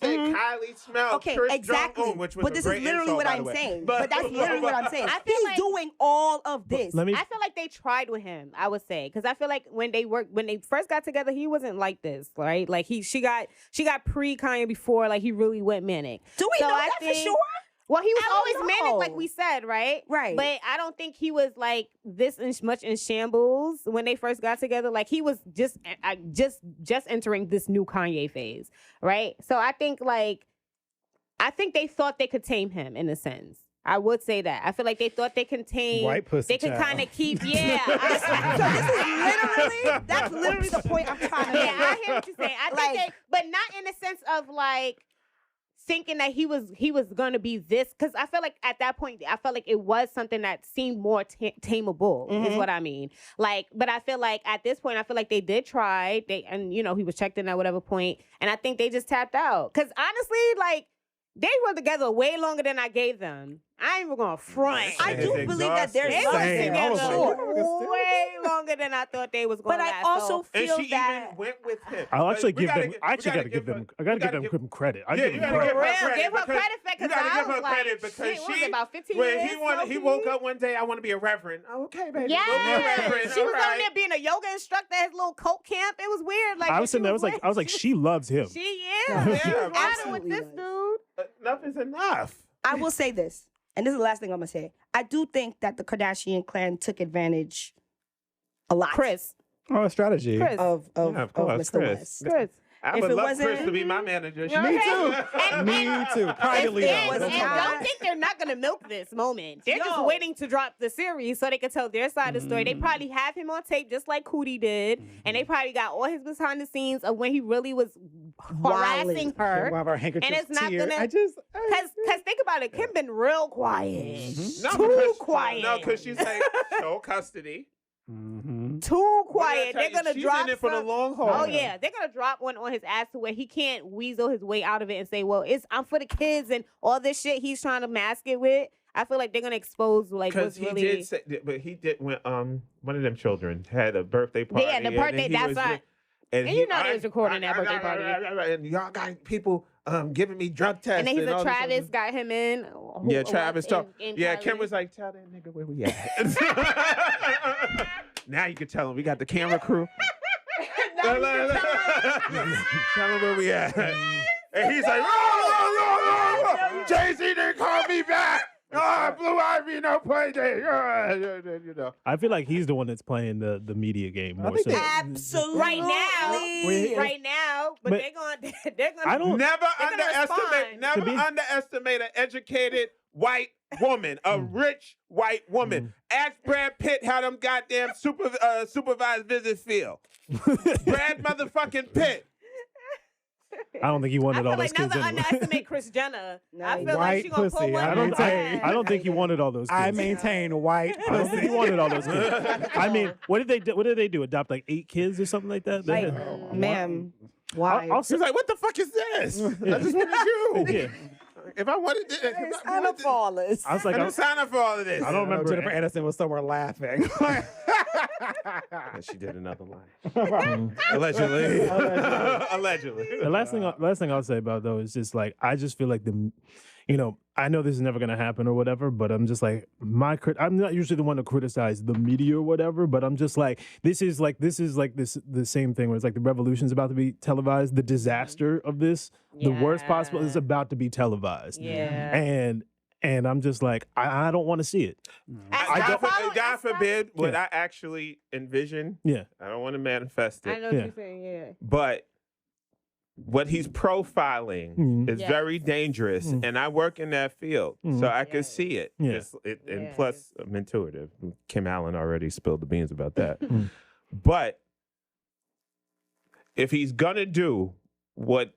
said Kylie smelled Okay, Chris exactly. Jong-un, which was But a this is great literally insult, what by the I'm way. saying. But that's literally what I'm saying. I feel He's like- doing all of this. Let me. I feel like they tried with him, I would say, because I feel like when they first got together, he wasn't like this, right? Like she got pre Kanye before, like he really went manic. Do we So know I that for think- sure? Well, he was I don't always know. manic, like we said, right? Right. But I don't think he was like this much in shambles when they first got together. Like he was just entering this new Kanye phase, right? So I think they thought they could tame him in a sense. I would say that. I feel like they thought they contained. White pussy They could child. kind of keep. Yeah. That's literally the point I'm trying to make. Yeah, I hear what you're saying. I think Like- they, but not in the sense of like thinking that he was gonna be this. Because I feel like at that point, I felt like it was something that seemed more tameable. Is what I mean. Like, but I feel like at this point, I feel like they did try. And he was checked in at whatever point, and I think they just tapped out. Because honestly, like. They were together way longer than I gave them. I ain't even gonna front. I do It's believe that there's They Same. was something. I was together like, you niggas still way longer than I thought they was going But to I last. also And feel she that even went with him. I'll But actually we give gotta them. give- I we actually gotta got to give them. I got to we give gotta them credit. I Yeah, give you them gotta give credit. her For real, credit. give her because- credit for- You 'cause gotta I give was her like, credit because shit, what was she it, about 15 when years, he low-key? woke up one day, I want to be a reverend. Okay, baby. Yeah, go be a reverend. she was All over right. there being a yoga instructor at his little cult camp. It was weird. Like I was sitting there. I was like, she loves him. she is. Yeah, She was riding with absolutely this was. dude. Enough is enough. I will say this, and this is the last thing I'm gonna say. I do think that the Kardashian clan took advantage a lot Chris. Oh, strategy. of Yeah, of course, Mr. Chris. West. Chris. I If would it love Chris wasn't- to be my manager. You know Me what too. I'm saying? Me too. Privately, And, though. and don't think they're not going to milk this moment. They're just Yo. waiting to drop the series so they can tell their side of the story. They probably have him on tape just like Cootie did. And they probably got all his behind the scenes of when he really was harassing Wilding. her. One of our handkerchiefs And it's not tear. gonna- I just. Because think about it, Kim been real quiet. No, Too because- quiet. No, because she's like, show custody. Too quiet. But I They're tell going to you, drop she's in it for the some- long haul. Oh yeah, they're gonna drop one on his ass to where he can't weasel his way out of it and say, "Well, I'm for the kids and all this shit he's trying to mask it with." I feel like they're gonna expose like Because what's he really. did say, but he did when one of them children had a birthday party. Yeah, the and birthday, then he that's was right. And you know they was recording that birthday party. And y'all got people giving me drug tests. And then he's all a this Travis other- got him in. Yeah, Travis talked. and Yeah, Kylie. Kim was like, tell that nigga where we at. Now you can tell him we got the camera crew. Tell him where we at. And he's like, Jay-Z didn't call me back. Blue Ivy, no play day. You know. I feel like he's the one that's playing the media game more think so. they- Absolutely. right now, Wait, right now, but but- they're gonna. I don't. Never They're gonna respond. never To be- underestimate an educated white woman, a rich white woman. Ask Brad Pitt how them goddamn supervised visits feel. Brad motherfucking Pitt. I don't think he I wanted feel all those like never kids anyway. underestimate Chris Jenner. I feel like White she gonna pull pussy, one. I I don't out. think. I don't think he wanted all those kids. I maintain white I don't think he pussy. wanted all those kids. I mean, what did they do? What did they do? Adopt like 8 kids or something like that? They Like, had- ma'am, why? I'll She's like, what the fuck is this? I just wanted you. yeah. If I wanted this, if I wanted this, Fallers. I was like, I didn't sign up for all of this. I don't remember. Jennifer Aniston was somewhere laughing. And she did another line. Allegedly. Allegedly. The last thing I'll say about though is just like I just feel like I know this is never gonna happen or whatever, but I'm just like I'm not usually the one to criticize the media or whatever, but I'm just like this is the same thing where it's like the revolution's about to be televised, the disaster of this, the worst possible is about to be televised, Yeah. and I'm just like I don't want to see it. God forbid what I actually envision. Yeah, I don't want to manifest I it. know what you're saying. Yeah. But what he's profiling is Yes. very dangerous, and I work in that field, so I could see it. Yeah. And Yeah. plus, I'm intuitive. Kim Allen already spilled the beans about that. But if he's gonna do what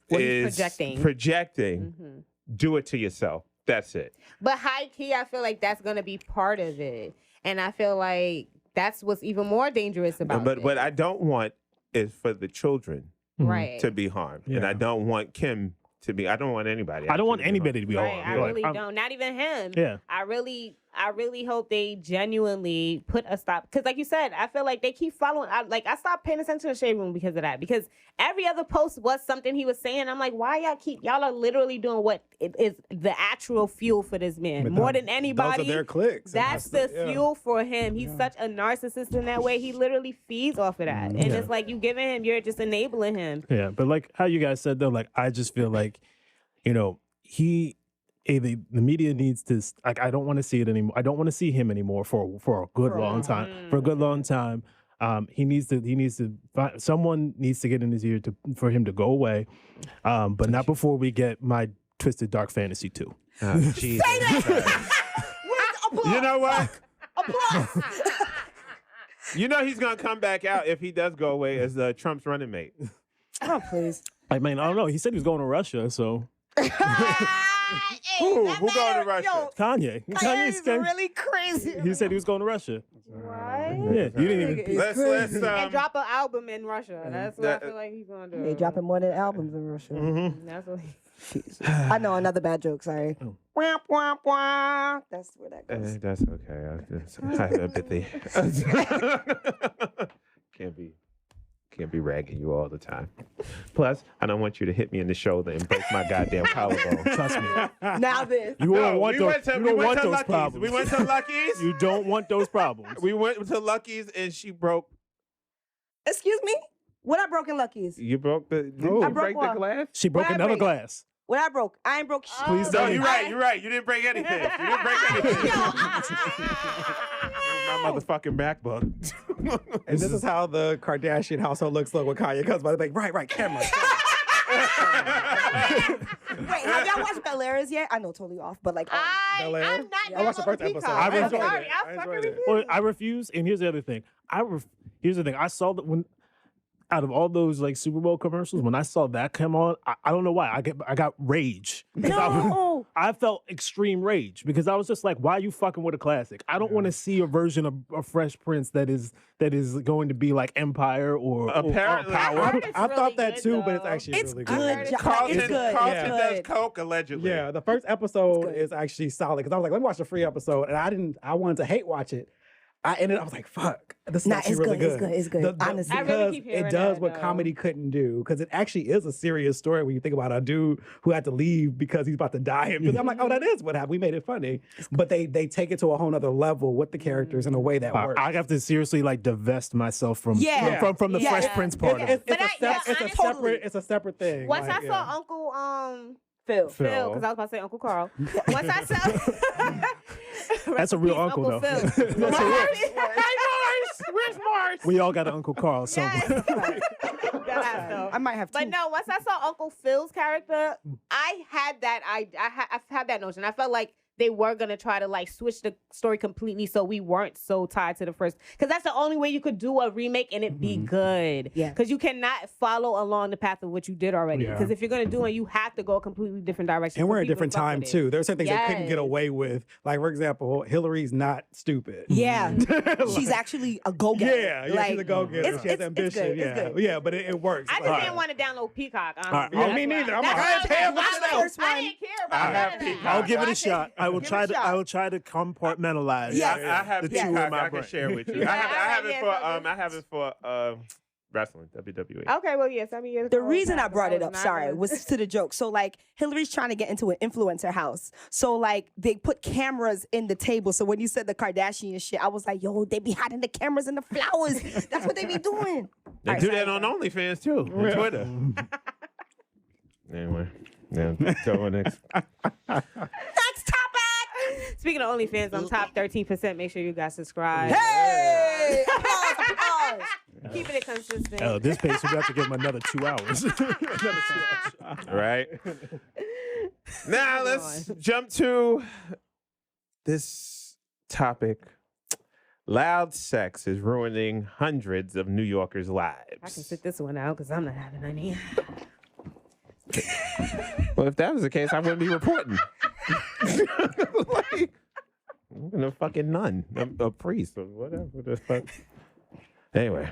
What is he's projecting, Mhm. do it to yourself. That's it. But high key, I feel like that's gonna be part of it, and I feel like that's what's even more dangerous about But it. what I don't want is for the children right. to be harmed, and Yeah. I don't want Kim to be. I don't want anybody. I don't want actually to be anybody to be Right, I harmed. really Like, don't. Not even him. Yeah. I really hope they genuinely put a stop. Because, like you said, I feel like they keep following. I stopped paying attention to Shade Room because of that. Because every other post was something he was saying. I'm like, why y'all are literally doing what is the actual fuel for this man more than anybody. Those are their clicks. and That's the yeah. fuel for him. He's such a narcissist in that way. He literally feeds off of that. And it's like you giving him, you're just enabling him. Yeah, but like how you guys said though, like I just feel like, the media needs to like I don't want to see it anymore. I don't want to see him anymore for a good long time. For a good long time. He needs to someone needs to get in his ear for him to go away. But not before we get my Twisted Dark Fantasy 2. Oh, Jesus. You know what? Applause. You know he's gonna come back out if he does go away as Trump's running mate. Oh, please. I mean, I don't know. He said he was going to Russia, so Who going to Russia? Kanye. Kanye's really crazy. He said he was going to Russia. What? Yeah, you didn't even. Let's And drop an album in Russia. That's what I that- feel like he's gonna do. They dropping more than albums in Russia. That's what he... I know another bad joke. Sorry. Wah, wah, wah. That's where that goes. That's okay. I have empathy. Can't be ragging you all the time. Plus, I don't want you to hit me in the shoulder and break my goddamn collarbone. Trust me. Now this. You don't want those. You don't want those Lucky's. problems. We went to Lucky's. You don't want those problems. We went to Lucky's and she broke. Excuse me? What I broke in Lucky's? You broke the. Did Oh. you I broke break what? the glass? She broke What I another break? glass. What I broke? I ain't broke shit. Please No, don't. you're right. You didn't break anything. You didn't break anything. My motherfucking MacBook. And this is how the Kardashian household looks like when Kanye comes by. They're like, right, camera. Wait, have y'all watched Bel Air's yet? I know, totally off, but like, Bel Air? I'm not I watched the first downloading episode. Peacock. I I'm enjoyed sorry. it. I I fucking enjoyed it. refuse. Well, I refuse. And here's the other thing. Here's the thing. I saw that when out of all those like Super Bowl commercials, when I saw that come on, I don't know why. I got rage. no. I felt extreme rage because I was just like, why are you fucking with a classic? I don't want to see a version of Fresh Prince that is going to be like Empire or Apparently. Power. It's I really thought that good, too, but it's though. actually It's really good. good. Jo- Carlton, It's good. Carlton It's does good. coke allegedly. Yeah, the first episode is actually solid because I was like, let me watch the free episode, and I wanted to hate watch it. I was like, fuck, this is Nah, actually it's really good, good. it's good, honestly. I really Because keep hearing it does that, what though. comedy couldn't do. Because it actually is a serious story when you think about a dude who had to leave because he's about to die. And I'm like, oh, that is what happened. We made it funny, but they take it to a whole nother level with the characters in a way that works. I have to seriously like divest myself from Yeah. from the Yeah. Fresh Prince part of it. It's a separate thing. Once Like, I saw Uncle Phil. Phil, because I was about to say Uncle Carl. Once I saw That's a real uncle, though. Phil. That's a real- Where's Mars? We all got an Uncle Carl somewhere. Yes. That has to. I might have two. But no, once I saw Uncle Phil's character, I had that. I've had that notion. I felt like they were gonna try to like switch the story completely so we weren't so tied to the first. Because that's the only way you could do a remake and it be good. Yeah. Because you cannot follow along the path of what you did already. Yeah. Because if you're gonna do it, you have to go a completely different direction. And for we're in a people to different fuck time with it. too. There's certain things they couldn't get Yes. away with. Like, for example, Hillary's not stupid. Yeah. She's actually a go-getter. Yeah, Like, she's a go-getter. She has ambition. good, Yeah, it's good. yeah, but it works. I just didn't want to download Peacock. Honestly. Yeah, That's me why- neither. I'm that's like, I why ain't paying for I this didn't- one. I didn't care I about have none of that. Peacock. I'll give it a Watch shot. I will Give it try a to. shot. I will try to compartmentalize. Yes. I have the Peacock. two in my I can brain. share with you. Yeah, I have it yeah, for so I have it for wrestling, WWE. Okay, well, yes, I mean, The reason I brought it up, was to the joke. So like Hillary's trying to get into an influencer house. So like they put cameras in the table. So when you said the Kardashian shit, I was like, yo, they be hiding the cameras in the flowers. That's what they be doing. They All right, do sorry. that on OnlyFans too, on Twitter. Anyway, yeah. So next. Next topic. Speaking of OnlyFans, on top 13%. Make sure you guys subscribe. Hey! Applause, applause. Keeping it consistent. Oh, this pace, we have to give him another 2 hours. Another 2 hours. Right. Now let's jump to this topic. Loud sex is ruining hundreds of New Yorkers' lives. I can sit this one out because I'm not having any. Well, if that was the case, I wouldn't be reporting. Like, I'm a fucking nun, a priest, or whatever the fuck. Anyway,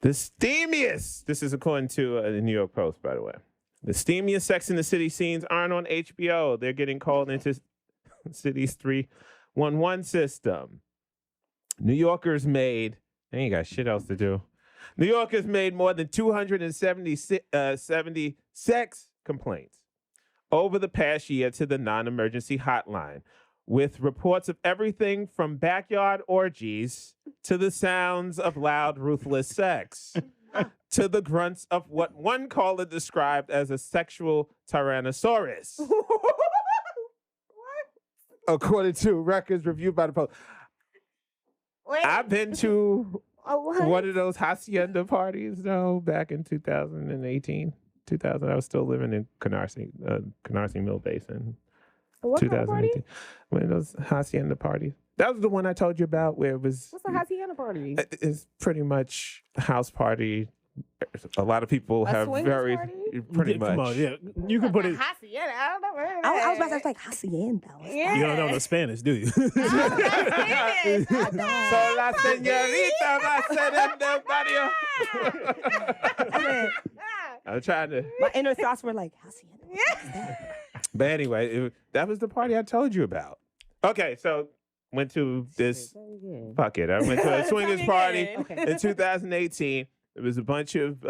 the steamiest, this is according to the New York Post, by the way. The steamiest Sex in the City scenes aren't on HBO. They're getting called into City's 311 system. New Yorkers made, they ain't got shit else to do. New Yorkers made more than 270 sex complaints over the past year to the non-emergency hotline, with reports of everything from backyard orgies to the sounds of loud, ruthless sex to the grunts of what one caller described as a sexual tyrannosaurus. According to records reviewed by the Post. Wait. I've been to what? one of those hacienda parties, though, back in 2018. 2000, I was still living in Canarsie Mill Basin. What kind of party? 2018. One of those hacienda parties. That was the one I told you about where it was. What's a hacienda party? It's pretty much a house party. A lot of people have swingers very party? pretty Yeah, much. come on, yeah. You can put it. Hacienda. I don't know. I was about to say like hacienda. Yeah. You don't know no Spanish, do you? Oh, that's Spanish. So la señorita va a ser en del barrio. I'm trying to. My inner thoughts were like hacienda. But anyway, that was the party I told you about. Okay, so went to this. Fuck it. I went to a swingers party in 2018. There was a bunch of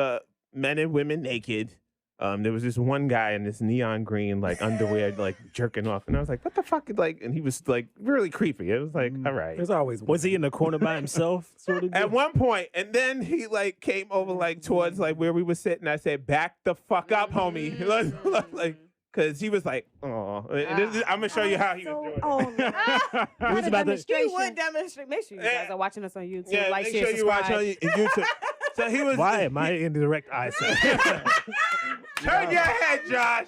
men and women naked. There was this one guy in this neon green like underwear, like jerking off, and I was like, "What the fuck?" Like, and he was like really creepy. It was like, all right. There's always Was he in the corner by himself? Sort of. At one point, and then he like came over like towards like where we were sitting. I said, "Back the fuck up, homie!" like, cause he was like, "Oh," I'm gonna show you how he was doing it. Oh, He was about to. He would demonstrate. Make sure you guys are watching us on YouTube. Yeah, like, make share, sure you watch subscribe. on YouTube. So he was. Why am I in direct eyesight? Turn your head, Josh.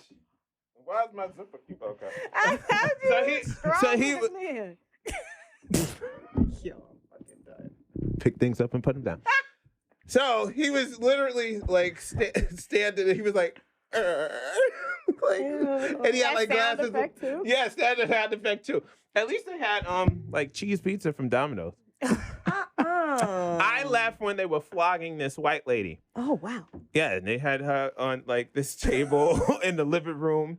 Why is my zipper keep okay? I told you So he- he's strong so he with w- this man. Yo, I'm fucking done. Pick things up and put them down. So he was literally like standing. He was like, like, and he had like That sound glasses. effect too? Yeah, standard sound effect too. At least they had like cheese pizza from Domino's. I left when they were flogging this white lady. Oh wow. Yeah, and they had her on like this table in the living room,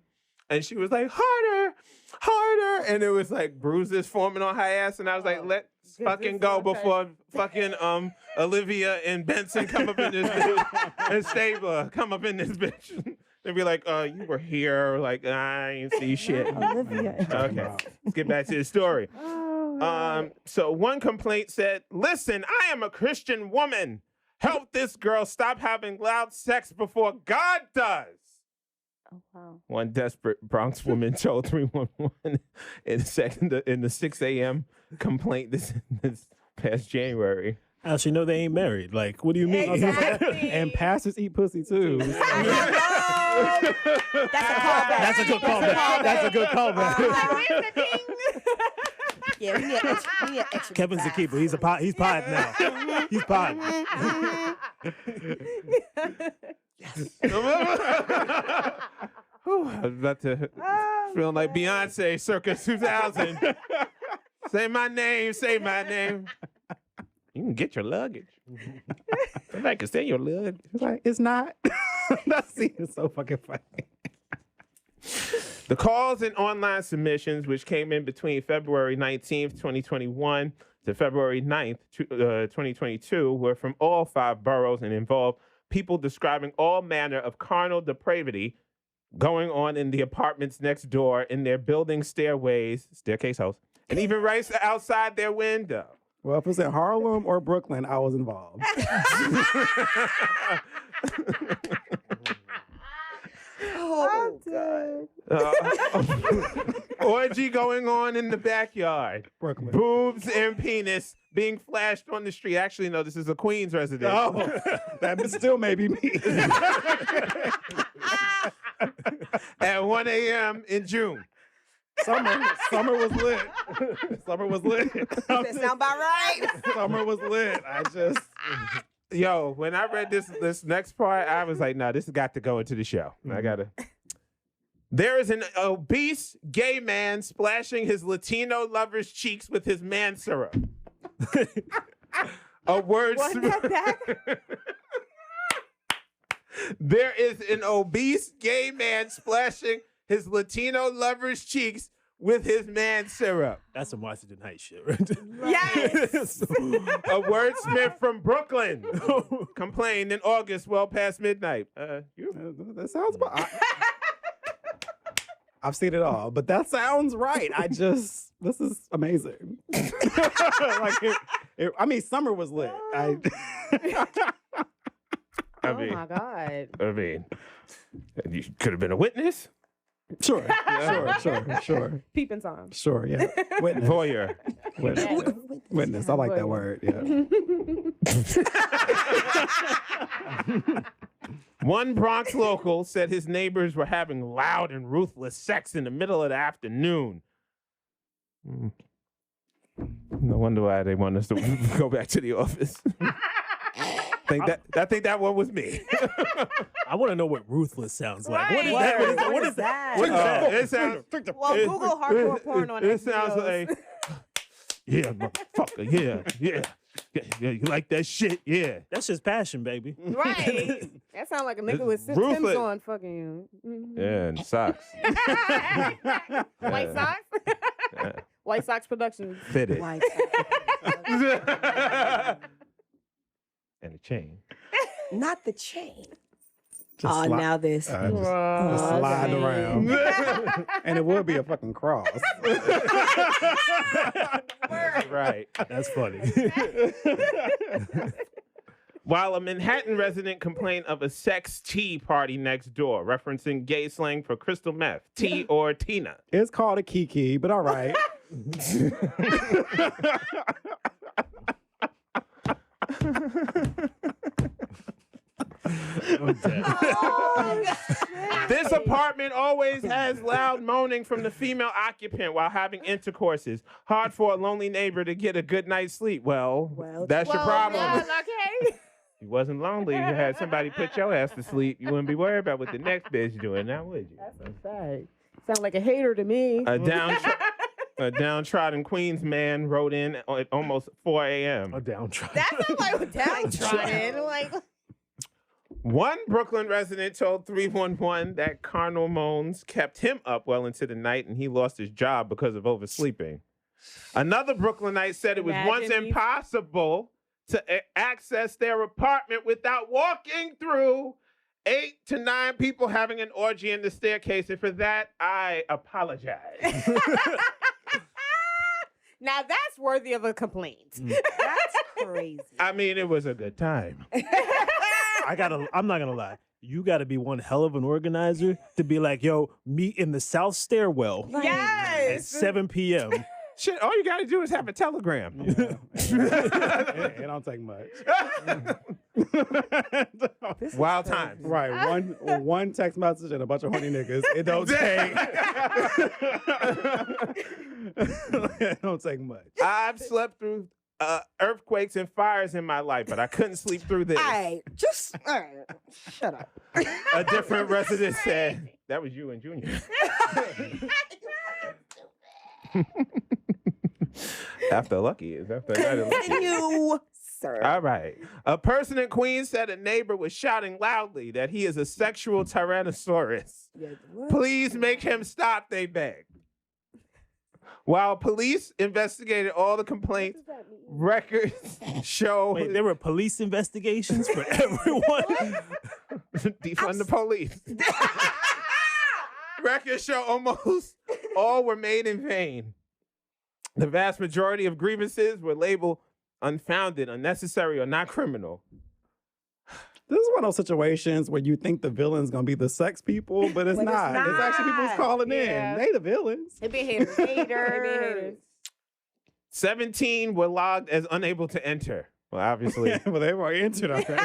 and she was like, harder, harder, and it was like bruises forming on her ass, and I was like, let's fucking go before fucking Olivia and Benson come up in this bitch, and Stabler come up in this bitch. They'd be like, you were here, like I ain't see shit. Olivia. Okay, let's get back to the story. So one complaint said, listen, I am a Christian woman. Help this girl stop having loud sex before God does. Oh, wow. One desperate Bronx woman told 311 in the 6 a.m. complaint this past January. How she know they ain't married? Like, what do you mean? Exactly. And pastors eat pussy too. That's a callback. That's a good callback. That's a good callback. Yeah, we need an extra. Kevin's the keeper. He's he's pod now. He's pod. Whew, I was about to feeling like Beyonce circa 2000. Say my name, say my name. You can get your luggage. Somebody can stay your luggage. It's like, it's not. That scene is so fucking funny. The calls and online submissions, which came in between February 19th, 2021 to February 9th, 2022, were from all 5 boroughs and involved people describing all manner of carnal depravity going on in the apartments next door, in their building stairways, staircase house, and even right outside their window. Well, if it's in Harlem or Brooklyn, I was involved. Oh, God. Orgy going on in the backyard. Brooklyn. Boobs and penis being flashed on the street. Actually, no, this is a Queens resident. Oh, that still may be me. At 1 a.m. in June. Summer was lit. Summer was lit. That sound about right. Summer was lit. Yo, when I read this next part, I was like, nah, this has got to go into the show. I gotta. There is an obese gay man splashing his Latino lover's cheeks with his man syrup. A word. There is an obese gay man splashing his Latino lover's cheeks with his man syrup. That's some Washington Heights shit, right? Yes. A wordsmith from Brooklyn complained in August, well past midnight. That sounds about. I've seen it all, but that sounds right. This is amazing. I mean, summer was lit. Oh my God. I mean, you could have been a witness. Sure. Peeping Tom. Sure, yeah. Witness. Voyeur. Witness. I like that word, yeah. One Bronx local said his neighbors were having loud and ruthless sex in the middle of the afternoon. No wonder why they want us to go back to the office. I think that one was me. I want to know what ruthless sounds like. What is Right. that? What is that? What is that? It sounds. Well, Google hardcore porn on It sounds videos. like, yeah, motherfucker, yeah. You like that shit? Yeah. That's just passion, baby. Right. That sounds like a nigga with Tim's Ruthless. on fucking you. Mhm. Yeah, and socks. White Yeah. Sox? Yeah. White Sox Productions. Fitted. White. And a chain. Not the chain. Just Oh, slide- now this. just Oh, sliding shame. around. And it would be a fucking cross. Right. That's funny. While a Manhattan resident complained of a sex tea party next door, referencing gay slang for crystal meth, tea or Tina. It's called a kiki, but all right. This apartment always has loud moaning from the female occupant while having intercourses. Hard for a lonely neighbor to get a good night's sleep. Well, that's your problem. Yeah, okay. You wasn't lonely. You had somebody put your ass to sleep. You wouldn't be worried about what the next bitch doing now, would you? That's a fact. Sound like a hater to me. A downtrodden Queens man wrote in at almost 4 a.m. A downtrodden. That sounds like downtrodden. Like, One Brooklyn resident told 311 that carnal moans kept him up well into the night and he lost his job because of oversleeping. Another Brooklynite said it was once Imagine these- impossible to access their apartment without walking through 8 to 9 people having an orgy in the staircase. And for that, I apologize. now that's worthy of a complaint. That's crazy. I mean, it was a good time. I'm not gonna lie. You gotta be one hell of an organizer to be like, yo, meet in the south stairwell at Yes. 7 p.m. Shit, all you got to do is have a telegram. It don't take much. Wild times. Right. One text message and a bunch of horny niggas. It don't take. It don't take much. I've slept through earthquakes and fires in my life, but I couldn't sleep through this. All right. Shut up. A different resident said, that was you and Junior. After Lucky is after Night of Lucky. You, sir. All right. A person in Queens said a neighbor was shouting loudly that he is a sexual tyrannosaurus. Please make him stop, they begged. While police investigated all the complaints, records show... Wait, there were police investigations for everyone. Defund the police. Records show almost all were made in vain. The vast majority of grievances were labeled unfounded, unnecessary, or not criminal. This is one of those situations where you think the villain's gonna be the sex people, but it's But it's not. It's actually people who's calling Yeah. in. They the villains. It be haters. Haters. 17 were logged as unable to enter. Well, obviously. Well, they were entered already.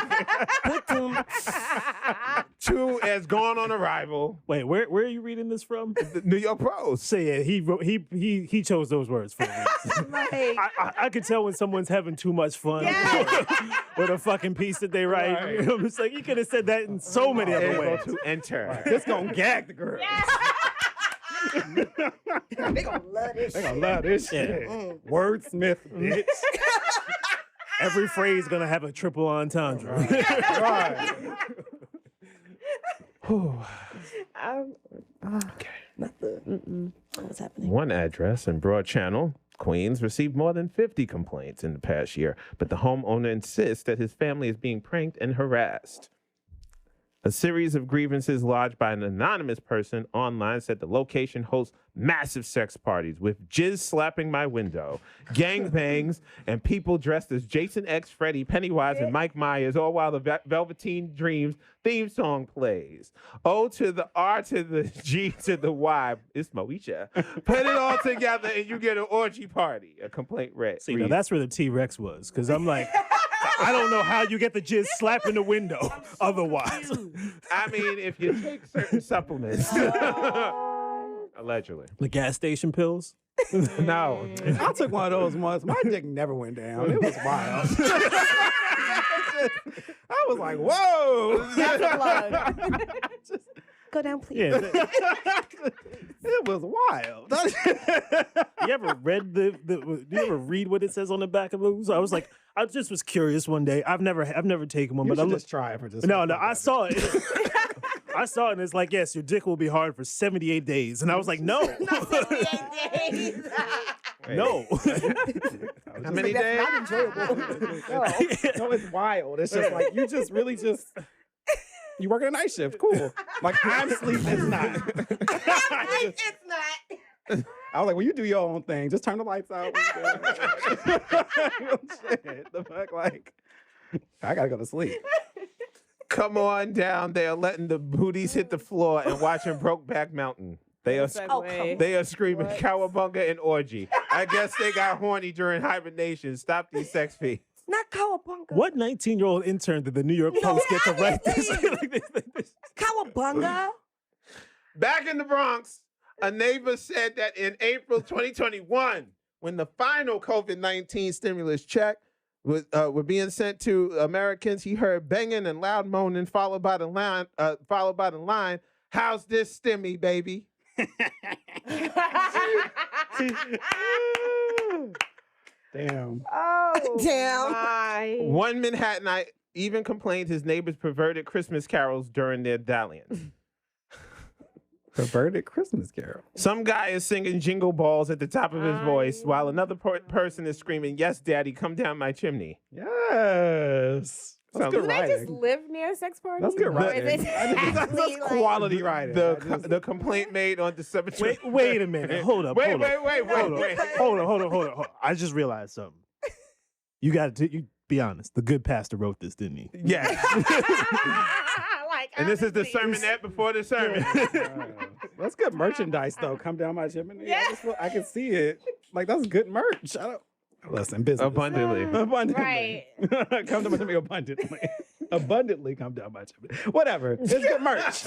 2 as gone on arrival. Wait, where are you reading this from? The New York Post. Say it. He chose those words for a reason. Like, I could tell when someone's having too much fun Yes. with a fucking piece that they write. Right. You know, it's like you could have said that in so many other Able ways. to enter. This gonna gag the girl. they gonna love this. They gonna love this Yeah. shit. Wordsmith, bitch. Every phrase gonna have a triple entendre. Right. Not the. What's happening? One address in Broad Channel, Queens, received more than 50 complaints in the past year, but the homeowner insists that his family is being pranked and harassed. A series of grievances lodged by an anonymous person online said the location hosts massive sex parties with jizz slapping my window, gangbangs, and people dressed as Jason X, Freddy, Pennywise, and Mike Myers, all while the Velveteen Dreams theme song plays. O to the R to the G to the Y. It's Moesha. Put it all together and you get an orgy party. A complaint read. See, now that's where the T-Rex was, because I'm like, I don't know how you get the jizz slap in the window otherwise. I mean, if you take certain supplements, allegedly. The gas station pills? No. I took one of those once. My dick never went down. It was wild. I was like, whoa. That's a plug. Go down, please. Yeah. It was wild. You ever read do you ever read what it says on the back of them? So I just was curious one day. I've never taken one, You but I should just try it for just No, I saw it. I saw it and it's like, yes, your dick will be hard for 78 days. And I was like, no. No. How many days? Not enjoyable. No, it's wild. It's just like, you just really just, you working a night shift. Cool. Like, I'm sleep is not. It's not. I was like, well, you do your own thing. Just turn the lights out. Shit. The fuck, like, I gotta go to sleep. Come on down. They are letting the booties hit the floor and watching Brokeback Mountain. They are screaming What? cowabunga and orgy. I guess they got horny during hibernation. Stop these sex feeds. Not cowabunga. What 19-year-old intern did the New York Post get to write this? Cowabunga? Back in the Bronx, a neighbor said that in April 2021, when the final COVID-19 stimulus check were being sent to Americans, he heard banging and loud moaning, followed by the line, "How's this stimmy, baby?" Damn. Oh, Damn. my. One Manhattanite even complained his neighbors perverted Christmas carols during their dalliance. Perverted Christmas Carol. Some guy is singing Jingle Balls at the top of his voice, while another person is screaming, "Yes, Daddy, come down my chimney." Yes. That's Sounds- good Do they writing. just live near sex parties? That's good Or writing. is it That's actually, like- quality writing. The complaint made on December 20th. Wait a minute. Hold up. Wait. Hold on. I just realized something. You be honest. The good pastor wrote this, didn't he? Yes. Like, And this is the honestly. sermonette before the sermon. That's good merchandise, though. Come down my chimney. Yeah. I can see it. Like, that's good merch. Listen, business. Abundantly. Abundantly. Right. Come down my chimney abundantly. Abundantly come down my chimney. Whatever. It's good merch.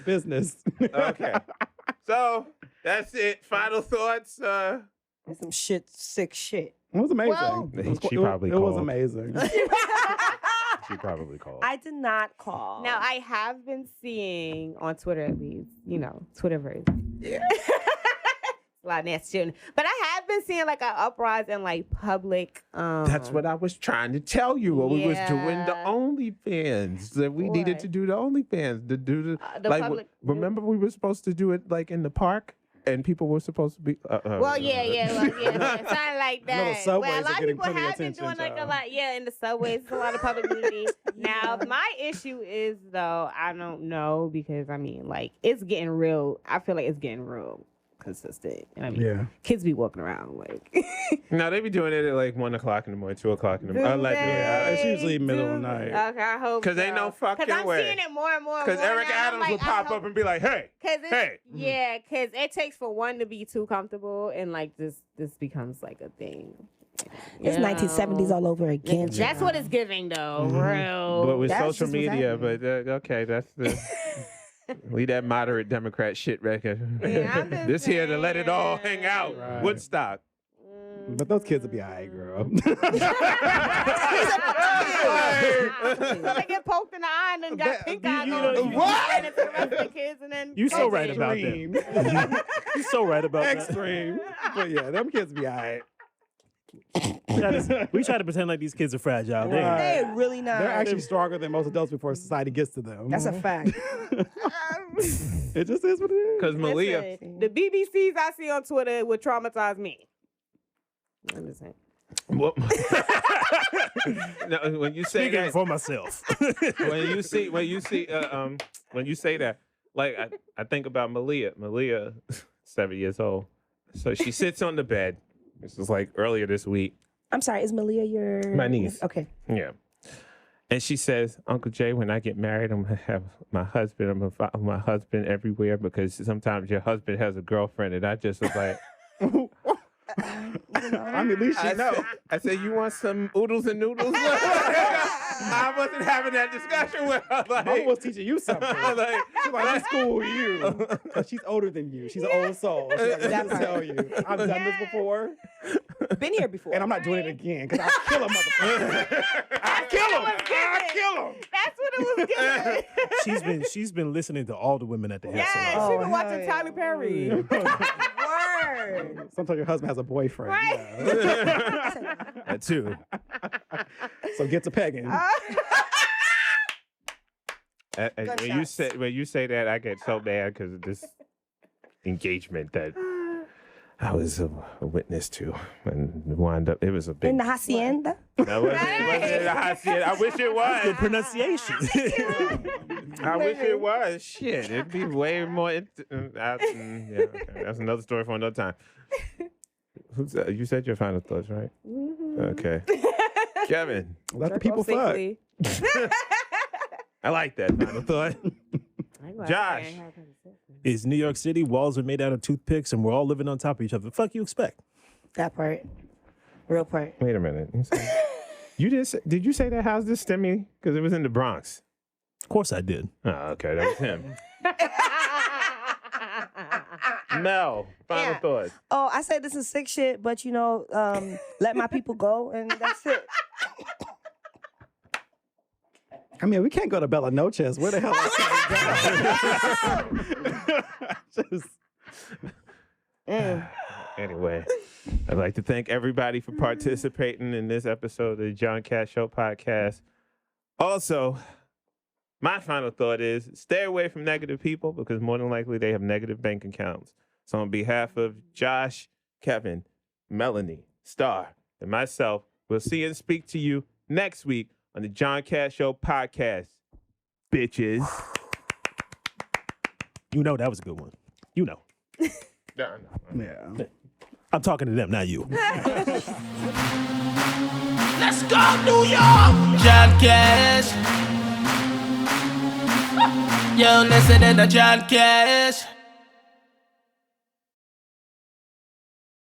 Business. Okay. So that's it. Final thoughts. That's some sick shit. It was amazing. Well- She probably It was called. amazing. She probably called. I did not call. Now, I have been seeing on Twitter, at least, Twitterverse. Yeah. A lot of nasty shit. But I have been seeing like an uprising in like public. That's what I was trying to tell you. When we was doing the Yeah. OnlyFans. That we needed What? to do the OnlyFans. To do The like, public- remember we were supposed to do it like in the park? And people were supposed to be. Well, yeah, something like know the that. subways Well, a are lot of getting people plenty of have been attention, doing like a child. lot, in the subways, it's a lot of public nudity. Now, my issue is though, I don't know because I mean, like, it's getting real. I feel like it's getting real consistent. I mean, Yeah. kids be walking around like. No, they be doing it at like 1 o'clock in the morning, 2 o'clock in the morning. Yeah, it's usually middle of the night. Okay, I hope. 'Cause ain't no fucking Because I'm way. seeing it more and more. Because Eric Adams like, would pop up and be like, "Hey, Cause it's, hey." yeah, because it takes for one to be too comfortable, and like this becomes like a thing. It's You 1970s know? all over again. That's what it's giving, though. Real. But with That's social just what's media, happening. but okay, that's the leave that moderate Democrat shit record. Yeah, I'm just This here to let it all hang out. Right. Woodstock. But those kids will be all right, girl. So they get poked in the eye and then got pink eye going. What? And it's the rest of the kids, and then You so right about Extreme. that. You so right about that. Extreme. But yeah, them kids be all right. We try to pretend like these kids are fragile. They ain't. Right. They're really not. They're actually stronger than most adults before society gets to them. That's a fact. It just is what it is. Because Malia. Listen, the BBCs I see on Twitter would traumatize me. I'm just saying. No, when you say Speaking that, for myself. when you say that, like I think about Malia. Malia, 7 years old. So she sits on the bed. This was like earlier this week. I'm sorry, is Malia your... My niece. Okay. Yeah. And she says, "Uncle Jay, when I get married, I'm gonna have my husband. I'm gonna follow my husband everywhere because sometimes your husband has a girlfriend." And I just was like, I mean, at least she know. I said, you want some oodles and noodles? I wasn't having that discussion with her. Like, Mama was teaching you something. like, She's like, I school you. Because she's older than you. She's an old soul. She's like, let me tell you. I've done this before. Been here before. And I'm not doing it again because I'll kill a motherfucker. I'll kill him. I'll kill him. That's what it was giving. She's been listening to all the women at the hair Yes, salon. she been Oh, watching hell Tyler Perry. Word. Sometimes your husband has a boyfriend. Right. Yeah. That too. So get to pegging. When you say that, I get so mad because of this engagement that I was a witness to, and wound up. It was a big. In the hacienda. No, it wasn't in the hacienda. I wish it was. Good pronunciation. I wish it was. Shit, it'd be way more. Yeah, okay. That's another story for another time. You said your final thoughts, right? Mm-hmm. Okay. Kevin. Let the people fuck. Safely. I like that final thought. Josh. It's New York City. Walls are made out of toothpicks, and we're all living on top of each other. The fuck you expect? That part. Real part. Wait a minute. Did you say that house this stemmy? Because it was in the Bronx. Of course I did. Oh, okay. That was him. Mel, final thoughts. Oh, I said this is sick shit, but let my people go, and that's it. I mean, we can't go to Bella Noches. Where the hell else can we go? Anyway, I'd like to thank everybody for participating in this episode of the John Cash Show podcast. Also, my final thought is stay away from negative people because more than likely they have negative bank accounts. So on behalf of Josh, Kevin, Melanie, Star, and myself, we'll see and speak to you next week on the John Cash Show podcast. Bitches. You know that was a good one. You know. No. Yeah. I'm talking to them, not you. Let's go, New York! John Cash. Yo, listen to John Cash.